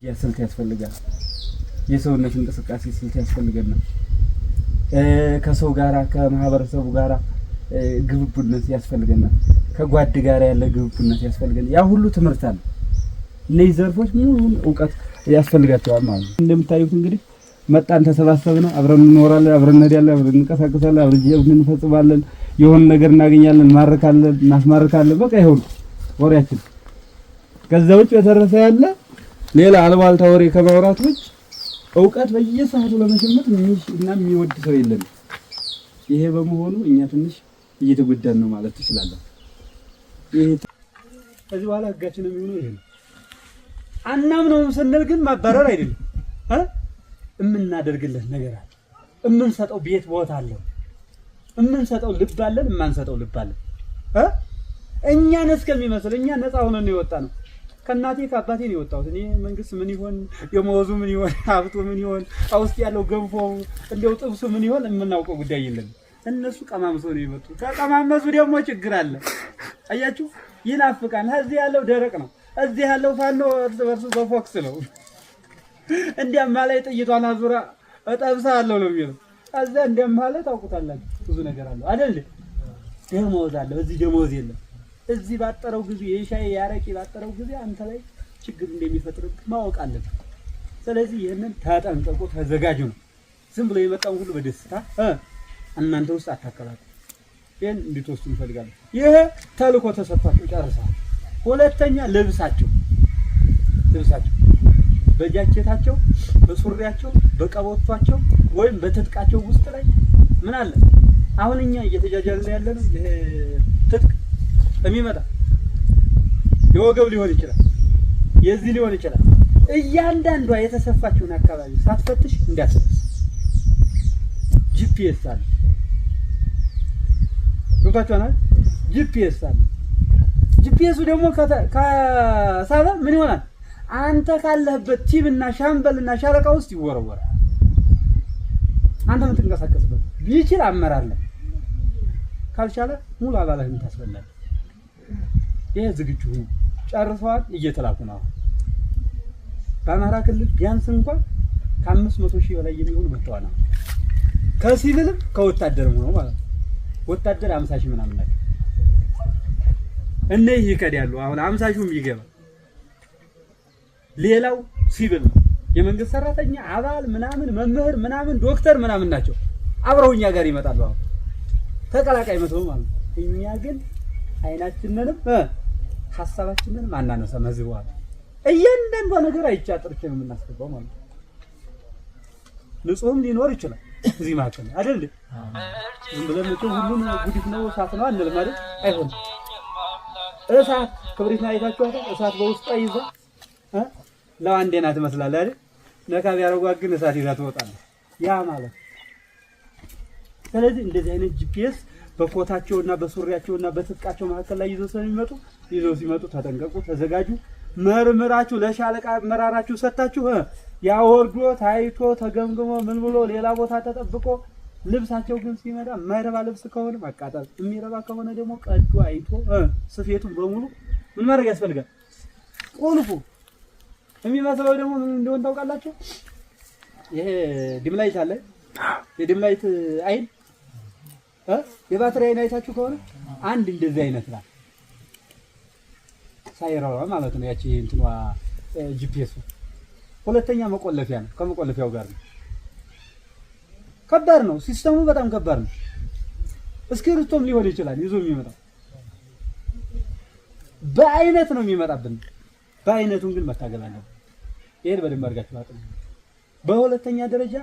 ስልት ያስፈልጋል። የሰውነት እንቅስቃሴ ስልት ያስፈልገናል። ከሰው ጋራ ከማህበረሰቡ ጋራ ግብቡነት ያስፈልገናል። ከጓድ ጋር ያለ ግብቡነት ያስፈልገናል። ያ ሁሉ ትምህርት አለ። እነዚህ ዘርፎች ሙሉን ዕውቀት ያስፈልጋቸዋል ማለት ነው። እንደምታዩት እንግዲህ መጣን፣ ተሰባሰብን፣ አብረን እንኖራለን፣ አብረን እንሄዳለን፣ አብረን እንቀሳቀሳለን፣ አብረን እንፈጽማለን፣ የሆነ ነገር እናገኛለን፣ እንማርካለን፣ እናስማርካለን። በቃ ይሁን ወሬያችን። ከዛ ውጭ በተረፈ ያለ ሌላ አልባልታ ወሬ ከማውራት ውጭ ዕውቀት በየሰዓቱ ለመሸመት እና የሚወድ ሰው የለም። ይሄ በመሆኑ እኛ ትንሽ እየተጎዳን ነው ማለት ትችላለህ። ይሄ ከዚህ በኋላ ህጋችን የሚሆነው ይሄ ነው። አናምነውም ስንል ግን ማባረር አይደለም እምናደርግለት ነገር አለ። እምንሰጠው ቤት ቦታ አለ። እምንሰጠው ልብ አለን፣ የማንሰጠው ልብ አለን። እኛን እስከሚመስል እኛ ነፃ ሆነን ነው የወጣ ነው። ከእናቴ ከአባቴ ነው የወጣሁት። እኔ መንግስት ምን ይሆን የመወዙ ምን ይሆን ሀብቱ ምን ይሆን ውስጥ ያለው ገንፎ እንደው ጥብሱ ምን ይሆን የምናውቀው ጉዳይ የለም። እነሱ ቀማምሶ ነው የመጡ። ከቀማመሱ ደግሞ ችግር አለ። አያችሁ፣ ይናፍቃል። እዚህ ያለው ደረቅ ነው፣ እዚህ ያለው ፋኖ እርስ በርሱ በፎክስ ነው። እንዲያማ ላይ ጥይቷን አዙራ እጠብሳ አለው ነው የሚለው። እዛ እንዲያማ ላይ ታውቁታላችሁ፣ ብዙ ነገር አለው አይደል? ደሞዝ አለ፣ እዚህ ደሞዝ የለም። እዚህ ባጠረው ጊዜ የሻይ ያረቂ ባጠረው ጊዜ አንተ ላይ ችግር እንደሚፈጥርብህ ማወቅ አለብህ። ስለዚህ ይሄንን ተጠንቀቁ፣ ተዘጋጁ ነው። ዝም ብሎ የመጣው ሁሉ በደስታ እናንተ ውስጥ አታከላቱ። ይሄን እንድትወስዱ እንፈልጋለን። ይሄ ተልእኮ ተሰጥቷቸው ጨርሰዋል። ሁለተኛ ልብሳቸው በጃኬታቸው፣ በሱሪያቸው፣ በቀበቷቸው ወይም በትጥቃቸው ውስጥ ላይ ምን አለ? አሁን እኛ እየተጃጃልን ያለነው ይሄ ትጥቅ የሚመጣ የወገብ ሊሆን ይችላል፣ የዚህ ሊሆን ይችላል። እያንዳንዷ የተሰፋችውን አካባቢ ሳትፈትሽ እንዳትፈትሽ። ጂፒኤስ አለ፣ ሩታቸውናል። ጂፒኤስ አለ። ጂፒኤሱ ደግሞ ከሳበ ምን ይሆናል? አንተ ካለህበት ቲምና ሻምበልና ሻለቃ ውስጥ ይወረወራል። አንተ የምትንቀሳቀስበት ቢችል አመራር ላይ ካልቻለ ሙሉ አባላህን ታስበላለህ። ይሄ ዝግጁ ጨርሰዋል፣ እየተላኩ ነው። በአማራ ክልል ቢያንስ እንኳን ከ500 ሺህ በላይ የሚሆኑ መጥተዋል። ከሲቪልም ከወታደርም ሆኖ ማለት ነው። ወታደር 50 ሺህ ምናምን ናቸው። እነዚህ ይከዳሉ። አሁን 50 ሺህም ይገባል። ሌላው ሲቪል ነው። የመንግስት ሰራተኛ አባል ምናምን መምህር ምናምን ዶክተር ምናምን ናቸው። አብረውኛ ጋር ይመጣሉ። አሁን ተቀላቃይ መስለው ማለት ነው። እኛ ግን አይናችንንም ሐሳባችንንም አናነሳ መዝዋል። እያንዳንዷ ነገር አይቻጥርች ነው የምናስገባው ማለት ነው። ንጹህም ሊኖር ይችላል እዚህ ማከለ አይደል? ዝም ብለን ሁሉም ጉዲት ነው እሳት ነው አንልም አይደል? አይሆንም። እሳት ክብሪት አይታችኋል? እሳት በውስጧ ይዛ ለአንዴና ትመስላለች አይደል? ነካ ቢያረጓት ግን እሳት ይዛ ትወጣለች። ያ ማለት ስለዚህ እንደዚህ አይነት ጂፒኤስ በኮታቸውና በሱሪያቸውና በትጥቃቸው መካከል ላይ ይዘው ሲመጡ ተጠንቀቁ፣ ተዘጋጁ። መርምራችሁ ለሻለቃ አመራራችሁ ሰጣችሁ ያወርዶ ታይቶ ተገምግሞ ምን ብሎ ሌላ ቦታ ተጠብቆ ልብሳቸው ግን ሲመጣ ማይረባ ልብስ ከሆነ ማቃጠል፣ የሚረባ ከሆነ ደግሞ ቀዶ አይቶ ስፌቱን በሙሉ ምን ማድረግ ያስፈልጋል? ቁልፉ የሚመስለው ደግሞ ምን እንደሆነ ታውቃላችሁ? ይሄ ዲምላይት አለ። የዲምላይት አይን የባትሪ አይን አይታችሁ ከሆነ አንድ እንደዚህ አይነት ናት። ሳይራዋ ማለት ነው ያቺ እንትኗ ጂፒኤስ። ሁለተኛ መቆለፊያ ነው። ከመቆለፊያው ጋር ነው። ከባድ ነው ሲስተሙ፣ በጣም ከባድ ነው። እስክሪብቶም ሊሆን ይችላል ይዞ የሚመጣው በአይነት ነው የሚመጣብን። በአይነቱን ግን መታገል አለብን። ይሄን በደንብ አድርጋችሁ አጥኑ። በሁለተኛ ደረጃ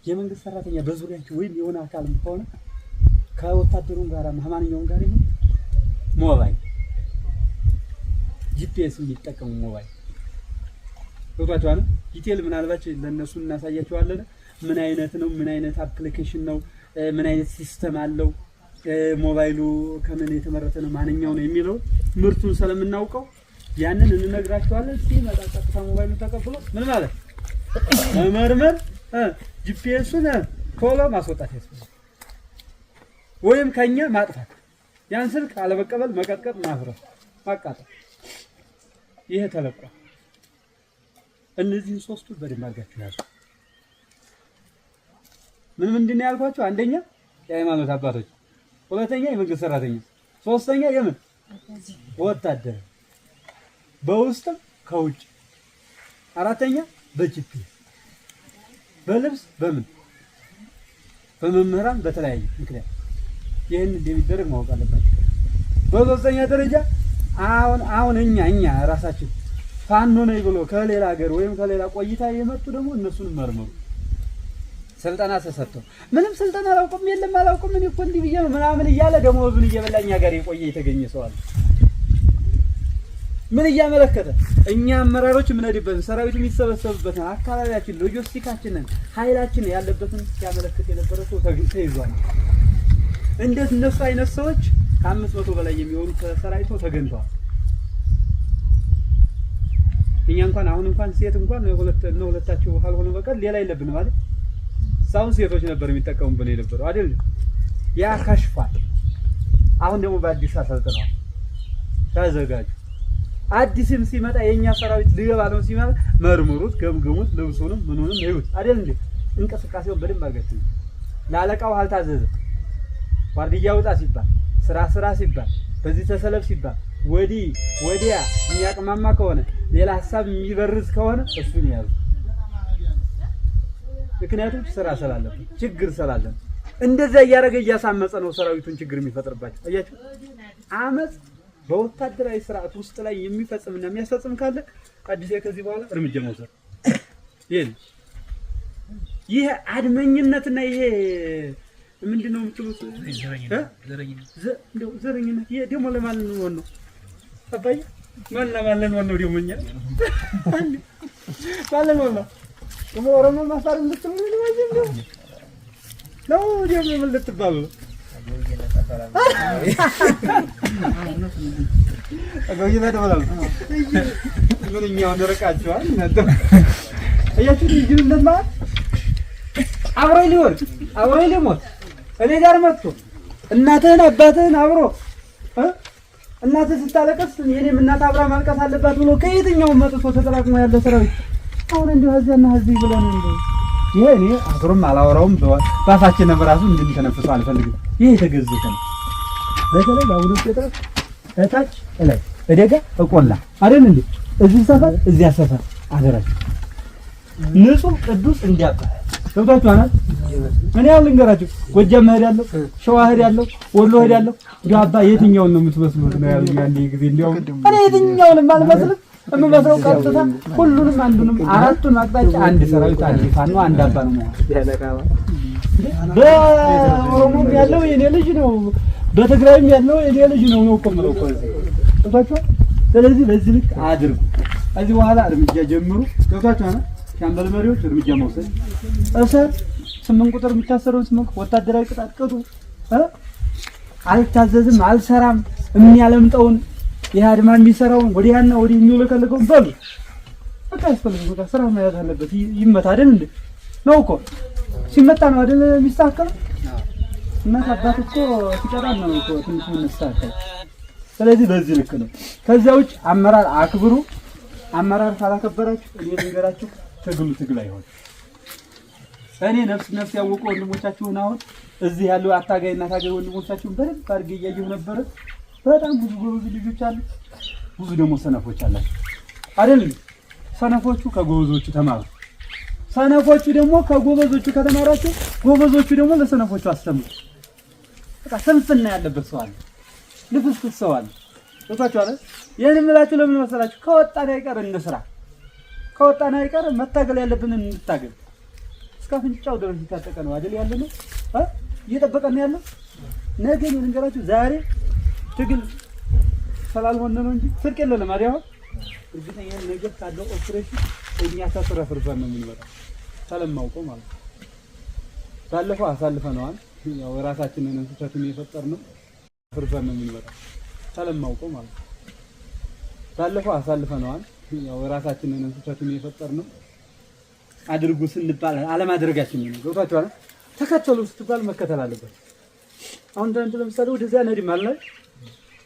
የመንግስት ሰራተኛ በዙሪያችሁ ወይም የሆነ አካልም ከሆነ ከወታደሩም ጋር ማንኛውም ጋር ይሁን ሞባይል ጂፒኤስ የሚጠቀሙ ሞባይል ወጣቷን ዲቴል ምናልባት ለነሱ እናሳያቸዋለን። ምን አይነት ነው፣ ምን አይነት አፕሊኬሽን ነው፣ ምን አይነት ሲስተም አለው፣ ሞባይሉ ከምን የተመረተ ነው፣ ማንኛው ነው የሚለው ምርቱን ስለምናውቀው ያንን እንነግራቸዋለን። ሲመጣ ቀጥታ ሞባይሉ ተቀብሎ ምን ማለት መመርመር ጂፒኤሱን ቶሎ ማስወጣት ያስፈልጋል፣ ወይም ከኛ ማጥፋት። ያን ስልክ አለመቀበል፣ መቀጥቀጥ፣ ማፍረስ፣ ማቃጠል። ይሄ ተለቋል። እነዚህን ሶስቱን በደንብ አድርጋችሁ ያዙ። ምንድን ነው ያልኳቸው? አንደኛ የሃይማኖት አባቶች፣ ሁለተኛ የመንግስት ሰራተኛ፣ ሶስተኛ የምን ወታደር በውስጥም ከውጭ፣ አራተኛ በጅፕ በልብስ በምን በመምህራን በተለያየ ምክንያት ይህን እንደሚደረግ ማወቅ አለባቸው። በሶስተኛ ደረጃ አሁን እኛ ራሳችን ፋኖ ነኝ ብሎ ከሌላ ሀገር ወይም ከሌላ ቆይታ የመጡ ደግሞ እነሱን መርመሩ። ስልጠና ተሰጥቶ ምንም ስልጠና አላውቅም እኔ እኮ እንዲህ ብዬ ነው ምናምን እያለ ደሞዙን እየበላኝ ሀገር የቆየ የተገኘ ሰው አለ። ምን እያመለከተ እኛ አመራሮች የምንሄድበትን ሰራዊት የሚሰበሰብበትን አካባቢያችን ሎጂስቲካችንን ኃይላችን ያለበትን ሲያመለክት የነበረ ሰው ተይዟል። እንዴት እነሱ አይነት ሰዎች ከ500 በላይ የሚሆኑ ሰራዊቶ ተገኝተዋል። እኛ እንኳን አሁን እንኳን ሴት እንኳን ሁለታቸው ካልሆነ በቀር ሌላ የለብን ማለት ሳውን ሴቶች ነበር የሚጠቀሙበት የነበረው አይደል? ያ ከሽፏል። አሁን ደግሞ በአዲስ አሰልጥነዋል። ተዘጋጁ። አዲስም ሲመጣ የኛ ሰራዊት ሊገባ ነው ሲመጣ መርምሩት፣ ገምግሙት፣ ልብሱንም ምኑንም ይሁት አይደል እንዴ? እንቅስቃሴውን በደንብ አድርጋችሁ ለአለቃው አልታዘዘ ዋርድያ ውጣ ሲባል ስራ ሲባል በዚህ ተሰለፍ ሲባል ወዲያ የሚያቅማማ ከሆነ ሌላ ሐሳብ የሚበርዝ ከሆነ እሱን ያዙ። ምክንያቱም ስራ ስላለበት ችግር ስላለን እንደዛ እያደረገ እያሳመፀ ነው ሰራዊቱን ችግር የሚፈጥርባቸው። አያችሁ አመፅ በወታደራዊ ስርዓት ውስጥ ላይ የሚፈጽምና የሚያስፈጽም ካለ አዲስ ከዚህ በኋላ እርምጃ መውሰድ ይሄ አድመኝነትና ይሄ ምንድነው የምትሉት ዘረኝነት ይሄ ደግሞ ለማለት ነው አባዬ ማን ነው ደግሞ እኛ ማለት ነው ኦሮሞ ማሳር እንድትሉ ነው ደግሞ ምን ልትባሉ አጎይታ ተባለ ምንኛው እንደረቃችኋል እናንተ አያችሁ ልጅነት ማለት አብሮኝ ሊሞት እኔ ጋር መጥቶ እናትህን አባትህን አብሮ እናትህ ስታለቀስ የኔም እናት አብራ ማልቀስ አለባት ብሎ ከየትኛውም መጥቶ ተጠራቅሞ ያለ ሰራዊት አሁን እንደው እዚያና እዚህ ብለን እንደው ይሄ እኔ አገሩም አላወራውም በአፋችን ነበር ራሱ እንድንተነፍሰው አልፈልግም። ይሄ የተገዘተ ነው። በተለይ በአሁኑ ጴጥሮስ እታች ላይ እደጋ እቆላ አይደል እንዴ? እዚህ ሰፈር እዚያ ሰፈር አደራችሁ ንጹህ ቅዱስ እንዲያባል ገብታችኋል። እኔ ያው ልንገራችሁ ጎጃም እሄዳለሁ፣ ሸዋ እሄዳለሁ፣ ወሎ እሄዳለሁ። እንዲያው አባ የትኛውን ነው የምትመስሉት ነው ያሉኝ አንዴ ጊዜ። እንዲያው እኔ የትኛውንም አልመስልም የምመስለው ቀጥታ ሁሉንም አንዱንም አራቱን አቅጣጫ አንድ ሰራዊት አንድ ፋኖ አንድ አባ ነው። በኦሮሞም ያለው የኔ ልጅ ነው፣ በትግራይም ያለው የኔ ልጅ ነው እኮ የምለው እኮ ገብታችኋል። ስለዚህ በዚህ ልክ አድርጉ። ከዚህ በኋላ እርምጃ ጀምሩ። ገብታችኋል። ሻምበል መሪዎች እርምጃ መውሰድ እሰር 8 ቁጥር የሚታሰረውን 8 ወታደራዊ ቅጣት ቅጡ። አልታዘዝም አልሰራም የሚያለምጠውን ይሄ አድማ የሚሰራውን ወዲያና ወዲህ የሚውለቀለቀውን በሉ በቃ ያስፈልግ በቃ ስራ መያዝ አለበት። ይመታ አይደል እንዴ ነው እኮ ሲመታ ነው አይደል የሚስተካከለው። እና አባት እኮ ሲቀጣን ነው እኮ ትንሽ የሚስተካከል። ስለዚህ በዚህ ልክ ነው። ከዚያ ውጭ አመራር አክብሩ። አመራር ካላከበራችሁ እኔ ልንገራችሁ ትግል አይሆንም። እኔ ነፍስ ያወቁ ወንድሞቻችሁን አሁን እዚህ ያለው አታጋይና ታጋይ ወንድሞቻችሁን በደንብ አድርጌ እያየሁ ነበር። በጣም ብዙ ልጆች አሉ፣ ብዙ ደግሞ ሰነፎች አላችሁ አይደል? ሰነፎቹ ከጎበዞቹ ተማሩ። ሰነፎቹ ደግሞ ከጎበዞቹ ከተማራችሁ ጎበዞቹ ደግሞ ለሰነፎቹ አስተምሩ። በቃ ስንፍና ያለበት ሰው አለ፣ ልፍስፍስ ሰው አለ። ወጣችኋል። ይሄን የምላችሁ ለምን መሰላችሁ? ከወጣን አይቀር እንስራ። ከወጣን አይቀር መታገል ያለብንን እንታገል። እስከ አፍንጫው ድረስ ይታጠቀ ነው አይደል? ያለ ነው እየጠበቀን ያለው ነገ ነው። ልንገራችሁ ዛሬ ትግል ስላልሆነ ነው እንጂ ስርቅ የለንም አይደል? እርግጠኛ ነገር ካለው ኦፕሬሽን እኛ ተሰረፍርፈን ነው የምንመጣው። ስለማውቀው ማለት ነው። ባለፈው አሳልፈነዋል። ያው ራሳችንን እንስሳትን የፈጠርነው ፍርፈን ነው የምንመጣው። ስለማውቀው ማለት ነው። ባለፈው አሳልፈነዋል። ያው ራሳችንን እንስሳትን የፈጠርነው አድርጉ ስንባል አለማድረጋችን ነው። ገብታችኋል? ተከተሉ ስትባል መከተል አለበት። አሁን ለምሳሌ ወደዚያ እንሄድም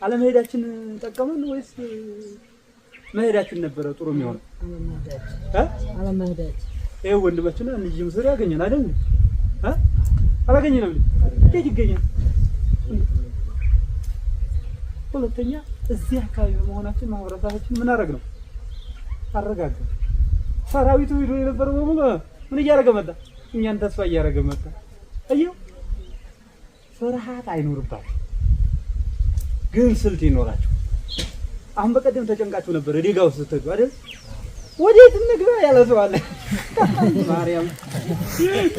አለመሄዳችን ጠቀመን ወይስ መሄዳችን ነበረ ጥሩ የሚሆነው አለመሄዳችን ይኸው ወንድማችን ልጅም ስራ ያገኘን አይደል አላገኘንም እንዴት ይገኛል ሁለተኛ እዚህ አካባቢ በመሆናችን ማህበረሰባችን ምን አደረግ ነው አረጋጋ ሰራዊቱ ሄዶ የነበረው በሙሉ ምን እያደረገ መጣ እኛን ተስፋ እያደረገ መጣ አየው ፍርሃት አይኖርባችሁ ግን ስልት ይኖራችሁ አሁን በቀደም ተጨንቃችሁ ነበር ዴጋ ውስጥ ስትሄዱ አይደል ወዴት እንግባ ያለ ሰው አለ ማርያም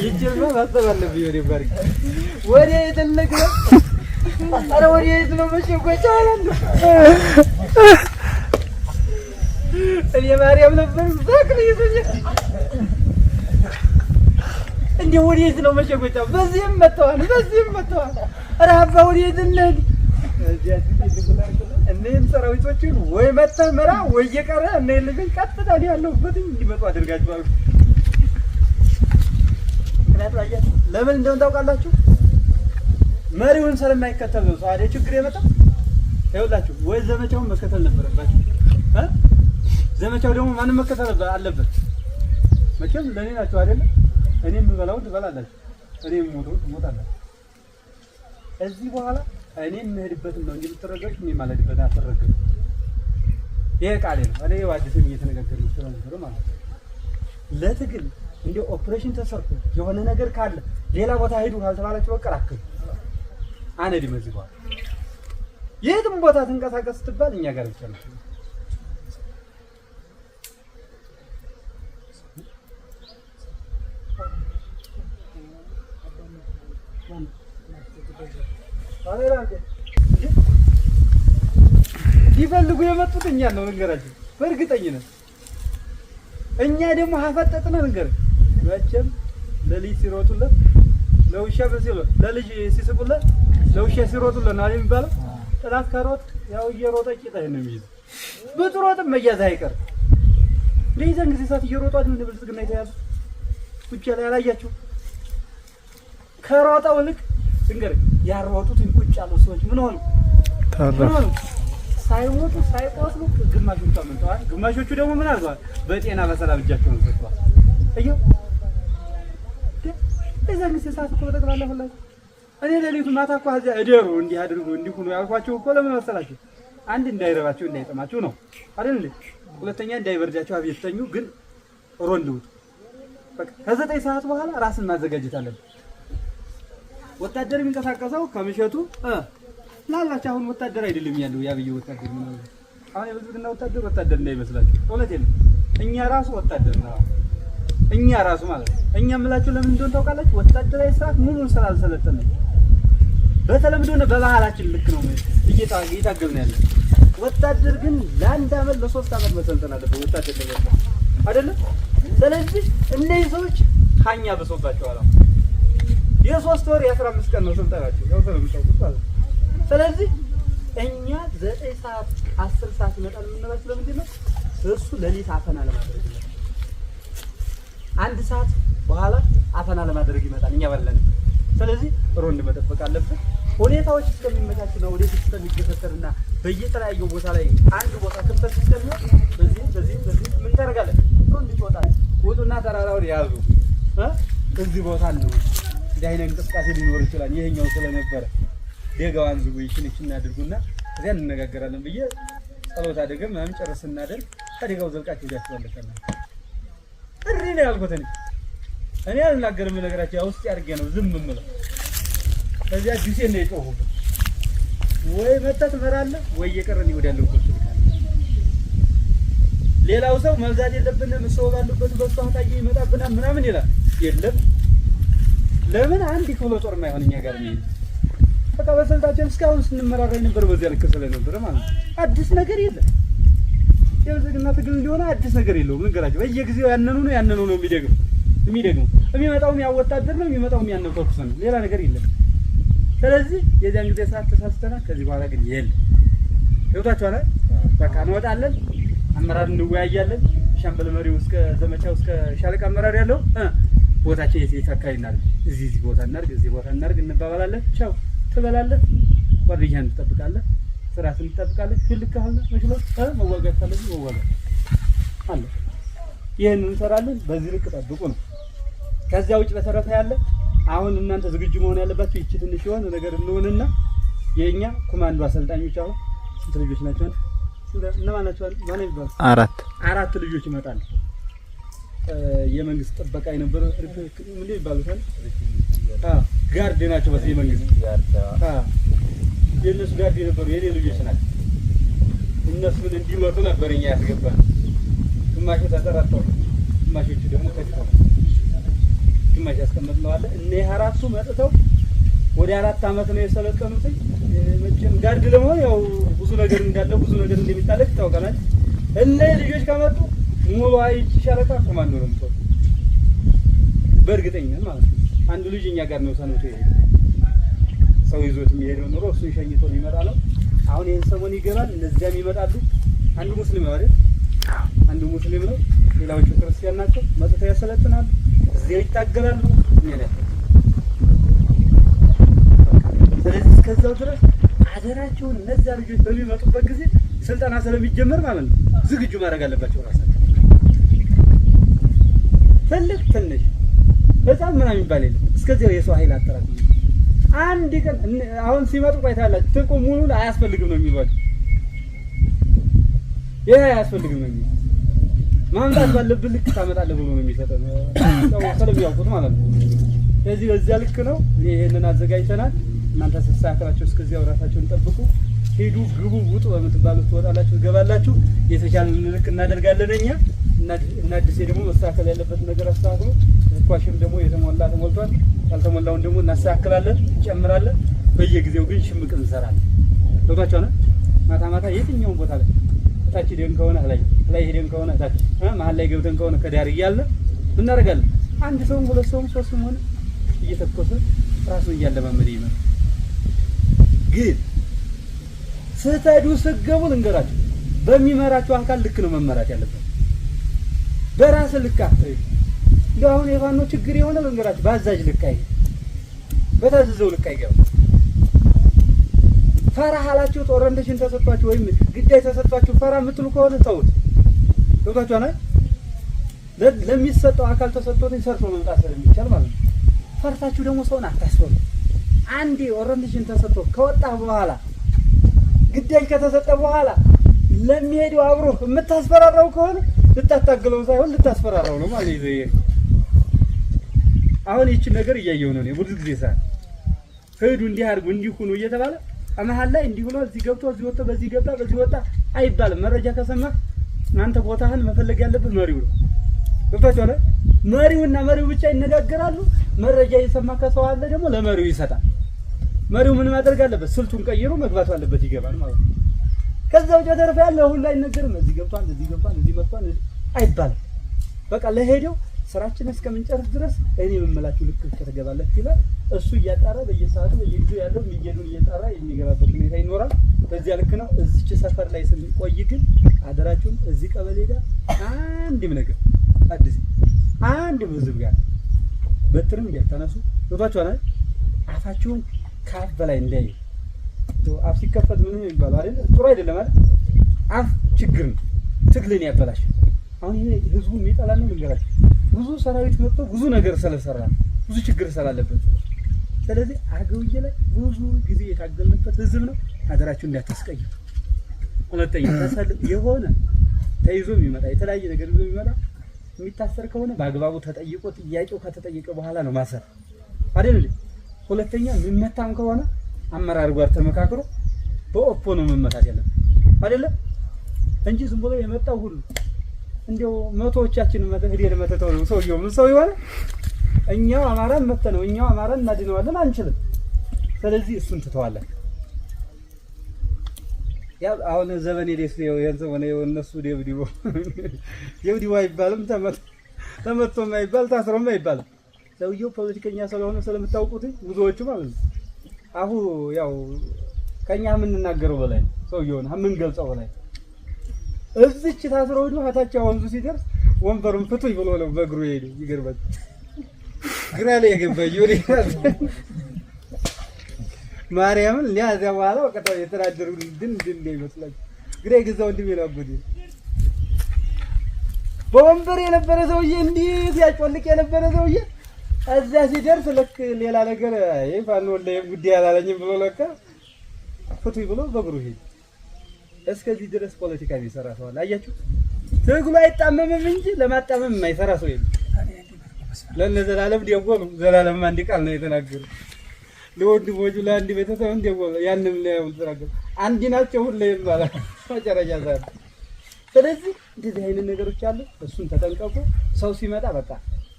ይችላል ማስተባለብ ይወዴ ባርክ ወዴት እንግባ አረ ወዴት ነው መሸጎቻ አላለ እኔ ማርያም ነበር ዘክሪ ይዘኝ እንዴ ወዴት ነው መሸጎቻ በዚህም መጣዋል አረ አባ ወዴት እንሂድ እነዚህን ሰራዊቶችን ወይ መተህ ምራ ወይ የቀረ እነዚህን ልጆች ቀጥታ ያለሁበት እንዲመጡ አድርጋችኋል። ምክንያቱም አያችሁ ለምን እንደሆነ ታውቃላችሁ? መሪውን ስለማይከተል ነው ሰው አይደል ችግር የመጣው። ይኸውላችሁ ወይ ዘመቻውን መከተል ነበረባችሁ ዘመቻው ደግሞ ማንም መከተል አለበት። መቼም ለኔ ናችሁ አይደል? እኔም የምበላውን ትበላላችሁ፣ እኔም ሞታላችሁ። እዚህ በኋላ እኔ የምሄድበትን ነው እንጂ የምትረገጡ እኔ የማልሄድበትን አትረገጡ። ይሄ ቃሌ ነው። እኔ አዲስም እየተነጋገርን ስለነበር ማለት ነው። ለትግል እንደ ኦፕሬሽን ተሰርቶ የሆነ ነገር ካለ ሌላ ቦታ ሄዱ ካልተባላችሁ በቃ አከሉ አንሄድም። እዚህ በኋላ የትም ቦታ ትንቀሳቀስ ስትባል እኛ ጋር ብቻ ነው። ይፈልጉ የመጡት እኛ ነው ነገራችን በእርግጠኝነት እኛ ደግሞ ሀፈጠጥነ ነገር መቼም ለልጅ ሲሮጡለት ለውሻ በሲሎ ለልጅ ሲስቁለት ለውሻ ሲሮጡለት ነው የሚባለው ጥላት ካሮት ያው እየሮጠ ቂጣ ነው የሚይዝ በጥሮጥም መያዝ አይቀር ለይዘን ጊዜ ሰዓት እየሮጡ አይደል ብልጽግና የተያዙ ውጭ ላይ አላያችሁ ከሮጣው ልክ እንግዲህ ያሮጡት ቁጭ ያሉ ሰዎች ምን ሆኑ ሳይሞቱ ሳይቆስሉ ግማሾቹ አመጣዋል ግማሾቹ ደግሞ ምን አድርገዋል በጤና በሰላም እጃቸውን ሰጥተዋል አየው እዛን ሰዓት እኮ ተጠቅላላ ሁላችሁ እኔ ለሊቱ ማታ እኮ እዚያ እደሩ እንዲህ አድርጉ እንዲህ ሁሉ ያልኳቸው እኮ ለምን መሰላችሁ አንድ እንዳይረባቸው እንዳይጠማቸው ነው አይደል እንዴ ሁለተኛ እንዳይበርዳቸው አብየተኙ ግን ሮንድ ውጡ በቃ ከ9 ሰዓት በኋላ ራስን ማዘጋጀት አለበት ወታደር የሚንቀሳቀሰው ከምሸቱ ላላች አሁን ወታደር አይደለም ያለው ያብዩ ወታደር ነው አሁን የብዙና ወታደር እንዳይመስላችሁ እውነቴን ነው እኛ ራሱ ወታደር ነው እኛ ራሱ ማለት እኛ ምላችሁ ለምን እንደሆነ ታውቃላችሁ ወታደራዊ ስርዓት ሙሉን ስራ አልሰለጠንም በተለምዶ ነው በባህላችን ልክ ነው እየታገልን ያለ ወታደር ግን ለአንድ አመት ለ3 አመት መሰልጠን አለበት ወታደር ነው አይደለም ስለዚህ እነዚህ ሰዎች ካኛ በሶባቸዋል የ3 ወር የ15 ቀን ነው ስልጠናቸው ያው ስለምታውቁት ማለት ስለዚህ እኛ 9 ሰዓት 10 ሰዓት ይመጣል የምንላችሁ ለምንድን ነው እሱ ለሊት አፈና ለማድረግ ነው 1 ሰዓት በኋላ አፈና ለማድረግ ይመጣል እኛ ባለን ስለዚህ ሮንድ መጠበቅ አለብን ሁኔታዎች እስከሚመቻቹ ነው ወዴት እስከሚገፈተርና በየተለያዩ ቦታ ላይ አንድ ቦታ ክፍተት እስከሚሆን በዚህ ምን ታደርጋለህ ሮንድ ትወጣለህ ወጡና ተራራውን ያዙ እዚህ ቦታ ነው ዳይና እንቅስቃሴ ሊኖር ይችላል ይሄኛው ስለነበረ ደጋዋን ዝጉ ይችላል አድርጉና እዚያ እንነጋገራለን ብዬ ጸሎት አደረገም ምናምን ጨርሰን እናደርግ ከደጋው ዘልቃችሁ ያስፈልጋል እሪ ነው ያልኩት እኔ አልናገርም ነገራቸው ውስጥ ያርገ ነው ዝም ምምለው ከዚያ ዲሴ ነው የጮሁበት ወይ መተት መራለ ወይ የቀረን ይወዳለው ይልካል ሌላው ሰው መብዛት የለብንም ሰው ባሉበት በሷ ታየ ይመጣብና ምናምን ይላል የለም ለምን አንድ ክፍለ ጦር ማይሆንኛ ጋር ነው በቃ በሰልጣችን እስካሁን ስንመራራይ ነበር በዚያ ልክ ስለነበር ማለት አዲስ ነገር የለም የብልጽግና ትግል እንደሆነ አዲስ ነገር የለውም ነገራቸው በየጊዜው ያነኑ ነው የሚደግሙ የሚመጣው ያወጣደር ነው የሚመጣው ያነፈኩስ ነው ሌላ ነገር የለም ስለዚህ የዚያን ጊዜ ሰዓት ተሳስተና ከዚህ በኋላ ግን የለም ይወጣቻለ በቃ እንወጣለን አመራር እንወያያለን ሻምበል መሪው እስከ ዘመቻው እስከ ሻለቃ አመራር ያለው ቦታችን የታካይ እናርግ እዚህ ቦታ እናርግ እዚህ ቦታ እናርግ እንባባላለን ቻው ትበላለህ ወርድያን ትጠብቃለህ ስራትን እንጠብቃለን። ፍልክ ካለ መሽሎት መዋጋት ካለብን መዋጋት አለ። ይሄን እንሰራለን። በዚህ ልክ ጠብቁ ነው። ከዚያ ውጭ በተረፈ ያለ አሁን እናንተ ዝግጁ መሆን ያለባችሁ ይቺ ትንሽ የሆነ ነገር እንሆንና የኛ ኮማንዶ አሰልጣኞች አሁን ስንት ልጆች ናቸው? እነማን ናቸው? ማን ይባላል? አራት ልጆች ይመጣሉ። የመንግስት ጥበቃ የነበረ ምን ይባሉታል? ጋርድ ናቸው። በዚህ መንግስት የነሱ ጋርድ የነበሩ የኔ ልጆች ናቸው። እነሱን እንዲመጡ ነበር እኛ ያስገባን። ግማሹ ተጠራርተው፣ ግማሾቹ ደግሞ ተከተው፣ ግማሽ ያስቀመጥነው አለ። እነዚህ አራቱ መጥተው ወደ 4 አመት ነው የሰለጠኑት። መቼም ጋርድ ለመሆን ያው ብዙ ነገር እንዳለ ብዙ ነገር እንደሚታለቅ ታውቃለህ። እነዚህ ልጆች ከመጡ ሙሉ አይጭ ሻለቃ ኮማንዶ ነው የምትሆነው በእርግጠኝነት ማለት ነው። አንድ ልጅ እኛ ጋር ነው ሰንብቶ ይሄዳል። ሰው ይዞት የሚሄደው ኑሮ እሱ ሸኝቶ ሊመጣ ነው። አሁን ይሄን ሰሞን ይገባል። እነዚያም ይመጣሉ። አንዱ ሙስሊም ነው አይደል? አንዱ ሙስሊም ነው፣ ሌላዎቹ ክርስቲያን ናቸው። መጥተው ያሰለጥናሉ፣ እዚያው ይታገላሉ። ስለዚህ እስከዛው ድረስ አደራቸውን እነዚያ ልጆች በሚመጡበት ጊዜ ስልጠና ስለሚጀመር ማለት ነው ዝግጁ ማድረግ አለባቸው ራሳቸው። ትልቅ ትንሽ በጣም ምናምን የሚባል የለም። እስከዚያው የሰው ኃይል አጠራቅም። አንድ ቀን አሁን ሲመጡ ቆይታላችሁ ትልቁ ሙሉን አያስፈልግም ነው የሚባለው። ይሄ አያስፈልግም ነው የሚባለው። ማምጣት ባለብን ልክ ታመጣለህ ብሎ ነው የሚሰጠው ነው ስለሚያውቁት ማለት ነው። ስለዚህ በዚያ ልክ ነው ይሄንን አዘጋጅተናል። እናንተ ተሳካላችሁ። እስከዚያው ራሳችሁን ጠብቁ። ሄዱ፣ ግቡ፣ ውጡ በምትባሉት ትወጣላችሁ፣ ትገባላችሁ። የተቻለን ልክ እናደርጋለን እኛ እና አዲስ ደግሞ መስተካከል ያለበት ነገር አስተካክሉ። ኳሽም ደግሞ የተሞላ ተሞልቷል። ያልተሞላውን ደግሞ እናስተካክላለን፣ እንጨምራለን። በየጊዜው ግን ሽምቅ እንሰራለን። ገብቷችኋል? ማታ ማታ የትኛውን ቦታ ላይ ታች ሄደን ከሆነ ላይ ሄደን ከሆነ ታች መሀል ላይ ገብተን ከሆነ ከዳር እያለ እናደርጋለን። አንድ ሰውም ሁለት ሰውም ሶስትም ሆነ እየተኮሰ ራሱን እያለማመደ ይመጣል። ግን ስትሄዱ ስትገቡ ልንገራችሁ፣ በሚመራችሁ አካል ልክ ነው መመራት ያለበት። በራስ ልክ አትሄዱ። እንደው አሁን የፋኖ ችግር የሆነ ልንገራችሁ፣ በአዛዥ ልክ አይሄድ፣ በታዘዘው ልክ አይገባ። ፈራ ሀላችሁ ጦርነትሽን ተሰጥቷችሁ ወይም ግዳይ ተሰጥቷችሁ ፈራ የምትሉ ከሆነ ተውት። ገብቷችኋል? ለሚሰጠው አካል ተሰጥቶኝ ሰርቶ መምጣት ስለሚቻል ማለት ነው። ፈርታችሁ ደግሞ ሰውን አታስፈሩ። አንዴ ኦሪንቴሽን ተሰጥቶ ከወጣ በኋላ ግዳይ ከተሰጠ በኋላ ለሚሄደው አብሮ የምታስፈራራው ከሆነ ልታታግለው ሳይሆን ልታስፈራራው ነው ማለት ነው። አሁን ይህች ነገር እያየሁ ነው ብዙ ጊዜ ሰዓት ሄዱ እንዲህ አድርጉ እንዲህ ሁኑ እየተባለ መሀል ላይ እንዲህ ብሎ እዚህ ገብቶ እዚህ ወጣ በዚህ ገባ በዚህ ወጣ አይባልም። መረጃ ከሰማህ አንተ ቦታህን መፈለግ ያለብህ መሪው ነው። ገብቷችኋል? መሪውና መሪው ብቻ ይነጋገራሉ። መረጃ የሰማ ከሰው አለ ደግሞ ለመሪው ይሰጣል። መሪው ምን ማድረግ አለበት? ስልቱን ቀይሮ መግባት አለበት፣ ይገባል ማለት ነው። ከዛው ጀተርፈ ያለው ሁሉ አይነገርም። እዚህ ገብቷል፣ እዚህ ገብቷል፣ እዚህ መጥቷል አይባልም። በቃ ለሄደው ስራችን እስከምንጨርስ ድረስ እኔ የምመላችሁ ልክ ከተገባላችሁ ይላል። እሱ እያጣራ በየሰዓቱ በየጊዜው ያለው የሚገዱን እየጣራ የሚገባበት ሁኔታ ይኖራል። በዚያ ልክ ነው። እዚች ሰፈር ላይ ስንቆይ ግን አደራችሁን እዚህ ቀበሌ ጋር አንድም ነገር አዲስ አንድም ህዝብ ጋር በትርም እንዳታነሱ። ገብቷችኋል? አፋችሁን ከአፍ በላይ እንዳይ አፍ ሲከፈት ምን ይባላል አይደል? ጥሩ አይደለም አይደል? አፍ ችግር ነው፣ ትግልን ያበላሽ። አሁን ይሄ ህዝቡ የሚጠላን ነው ልንገራችሁ። ብዙ ሰራዊት መጥቶ ብዙ ነገር ስለሰራ ብዙ ችግር ስላለበት፣ ስለዚህ አገውዬ ላይ ብዙ ጊዜ የታገልንበት ህዝብ ነው። አደራችሁ እንዳታስቀዩ። ሁለተኛ የሆነ ተይዞ የሚመጣ የተለያየ ነገር ይዞ የሚመጣ የሚታሰር ከሆነ በአግባቡ ተጠይቆ ጥያቄው ከተጠየቀ በኋላ ነው ማሰር አይደል? ሁለተኛ የሚመታም ከሆነ አመራር ጋር ተመካክሮ በኦፖ ነው መመታት ያለበት አይደለም እንጂ ዝም ብሎ የመጣው ሁሉ እንዲያው መቶዎቻችን መተተው ነው። ሰውየው ምን ሰው ይሆናል? እኛው አማራን መተነው እኛው አማራን እናድነዋለን አንችልም። ስለዚህ እሱን ትተዋለን። ያ አሁን ዘመኔ ደስ ነው የዘመኔ እነሱ ደብዲቦ አይባልም፣ ተመቶ የማይባል ታስሮ የማይባል ሰውየው ፖለቲከኛ ስለሆነ ስለምታውቁት ብዙዎቹ ማለት ነው። አሁን ያው ከኛ የምንናገረው በላይ ሰውየውን የምንገልጸው በላይ እዚች ታስሮ ሄዶ ሀታቻ ወንዙ ሲደርስ ወንበሩን ፍቱኝ ብሎ ነው በእግሩ ሄዶ ይገርባል። ግራ ላይ የገባ ይወሪ ማርያምን ሊያዚያ በኋላ በቃ የተናደሩ ድን ይመስላል። ግሬ ግዛው እንዲህ አጎቴ በወንበር የነበረ ሰውዬ እንዴት ያጮልቅ የነበረ ሰውዬ እዛ ሲደርስ ልክ ሌላ ነገር ፋኖ ወላሂ ጉዳይ አላለኝም ብሎ ለካ ፍቱኝ ብሎ በእግሩ ሄደ። እስከዚህ ድረስ ፖለቲካ የሚሰራ ሰው አለ። አያችሁ ትግሉ አይጣመምም እንጂ ለማጣመም የማይሰራ ሰው የለም። ለዘላለም ደወሉ። ዘላለም አንድ ቃል ነው የተናገሩ። ለወንድሞቹ ለአንድ ቤተሰብ እንደወሉ ያንንም ነው ተናገሩ። አንድ ናቸው ሁሌም ማለት መጨረሻ ዛሬ። ስለዚህ እንደዚህ አይነት ነገሮች አሉ። እሱን ተጠንቀቁ። ሰው ሲመጣ በቃ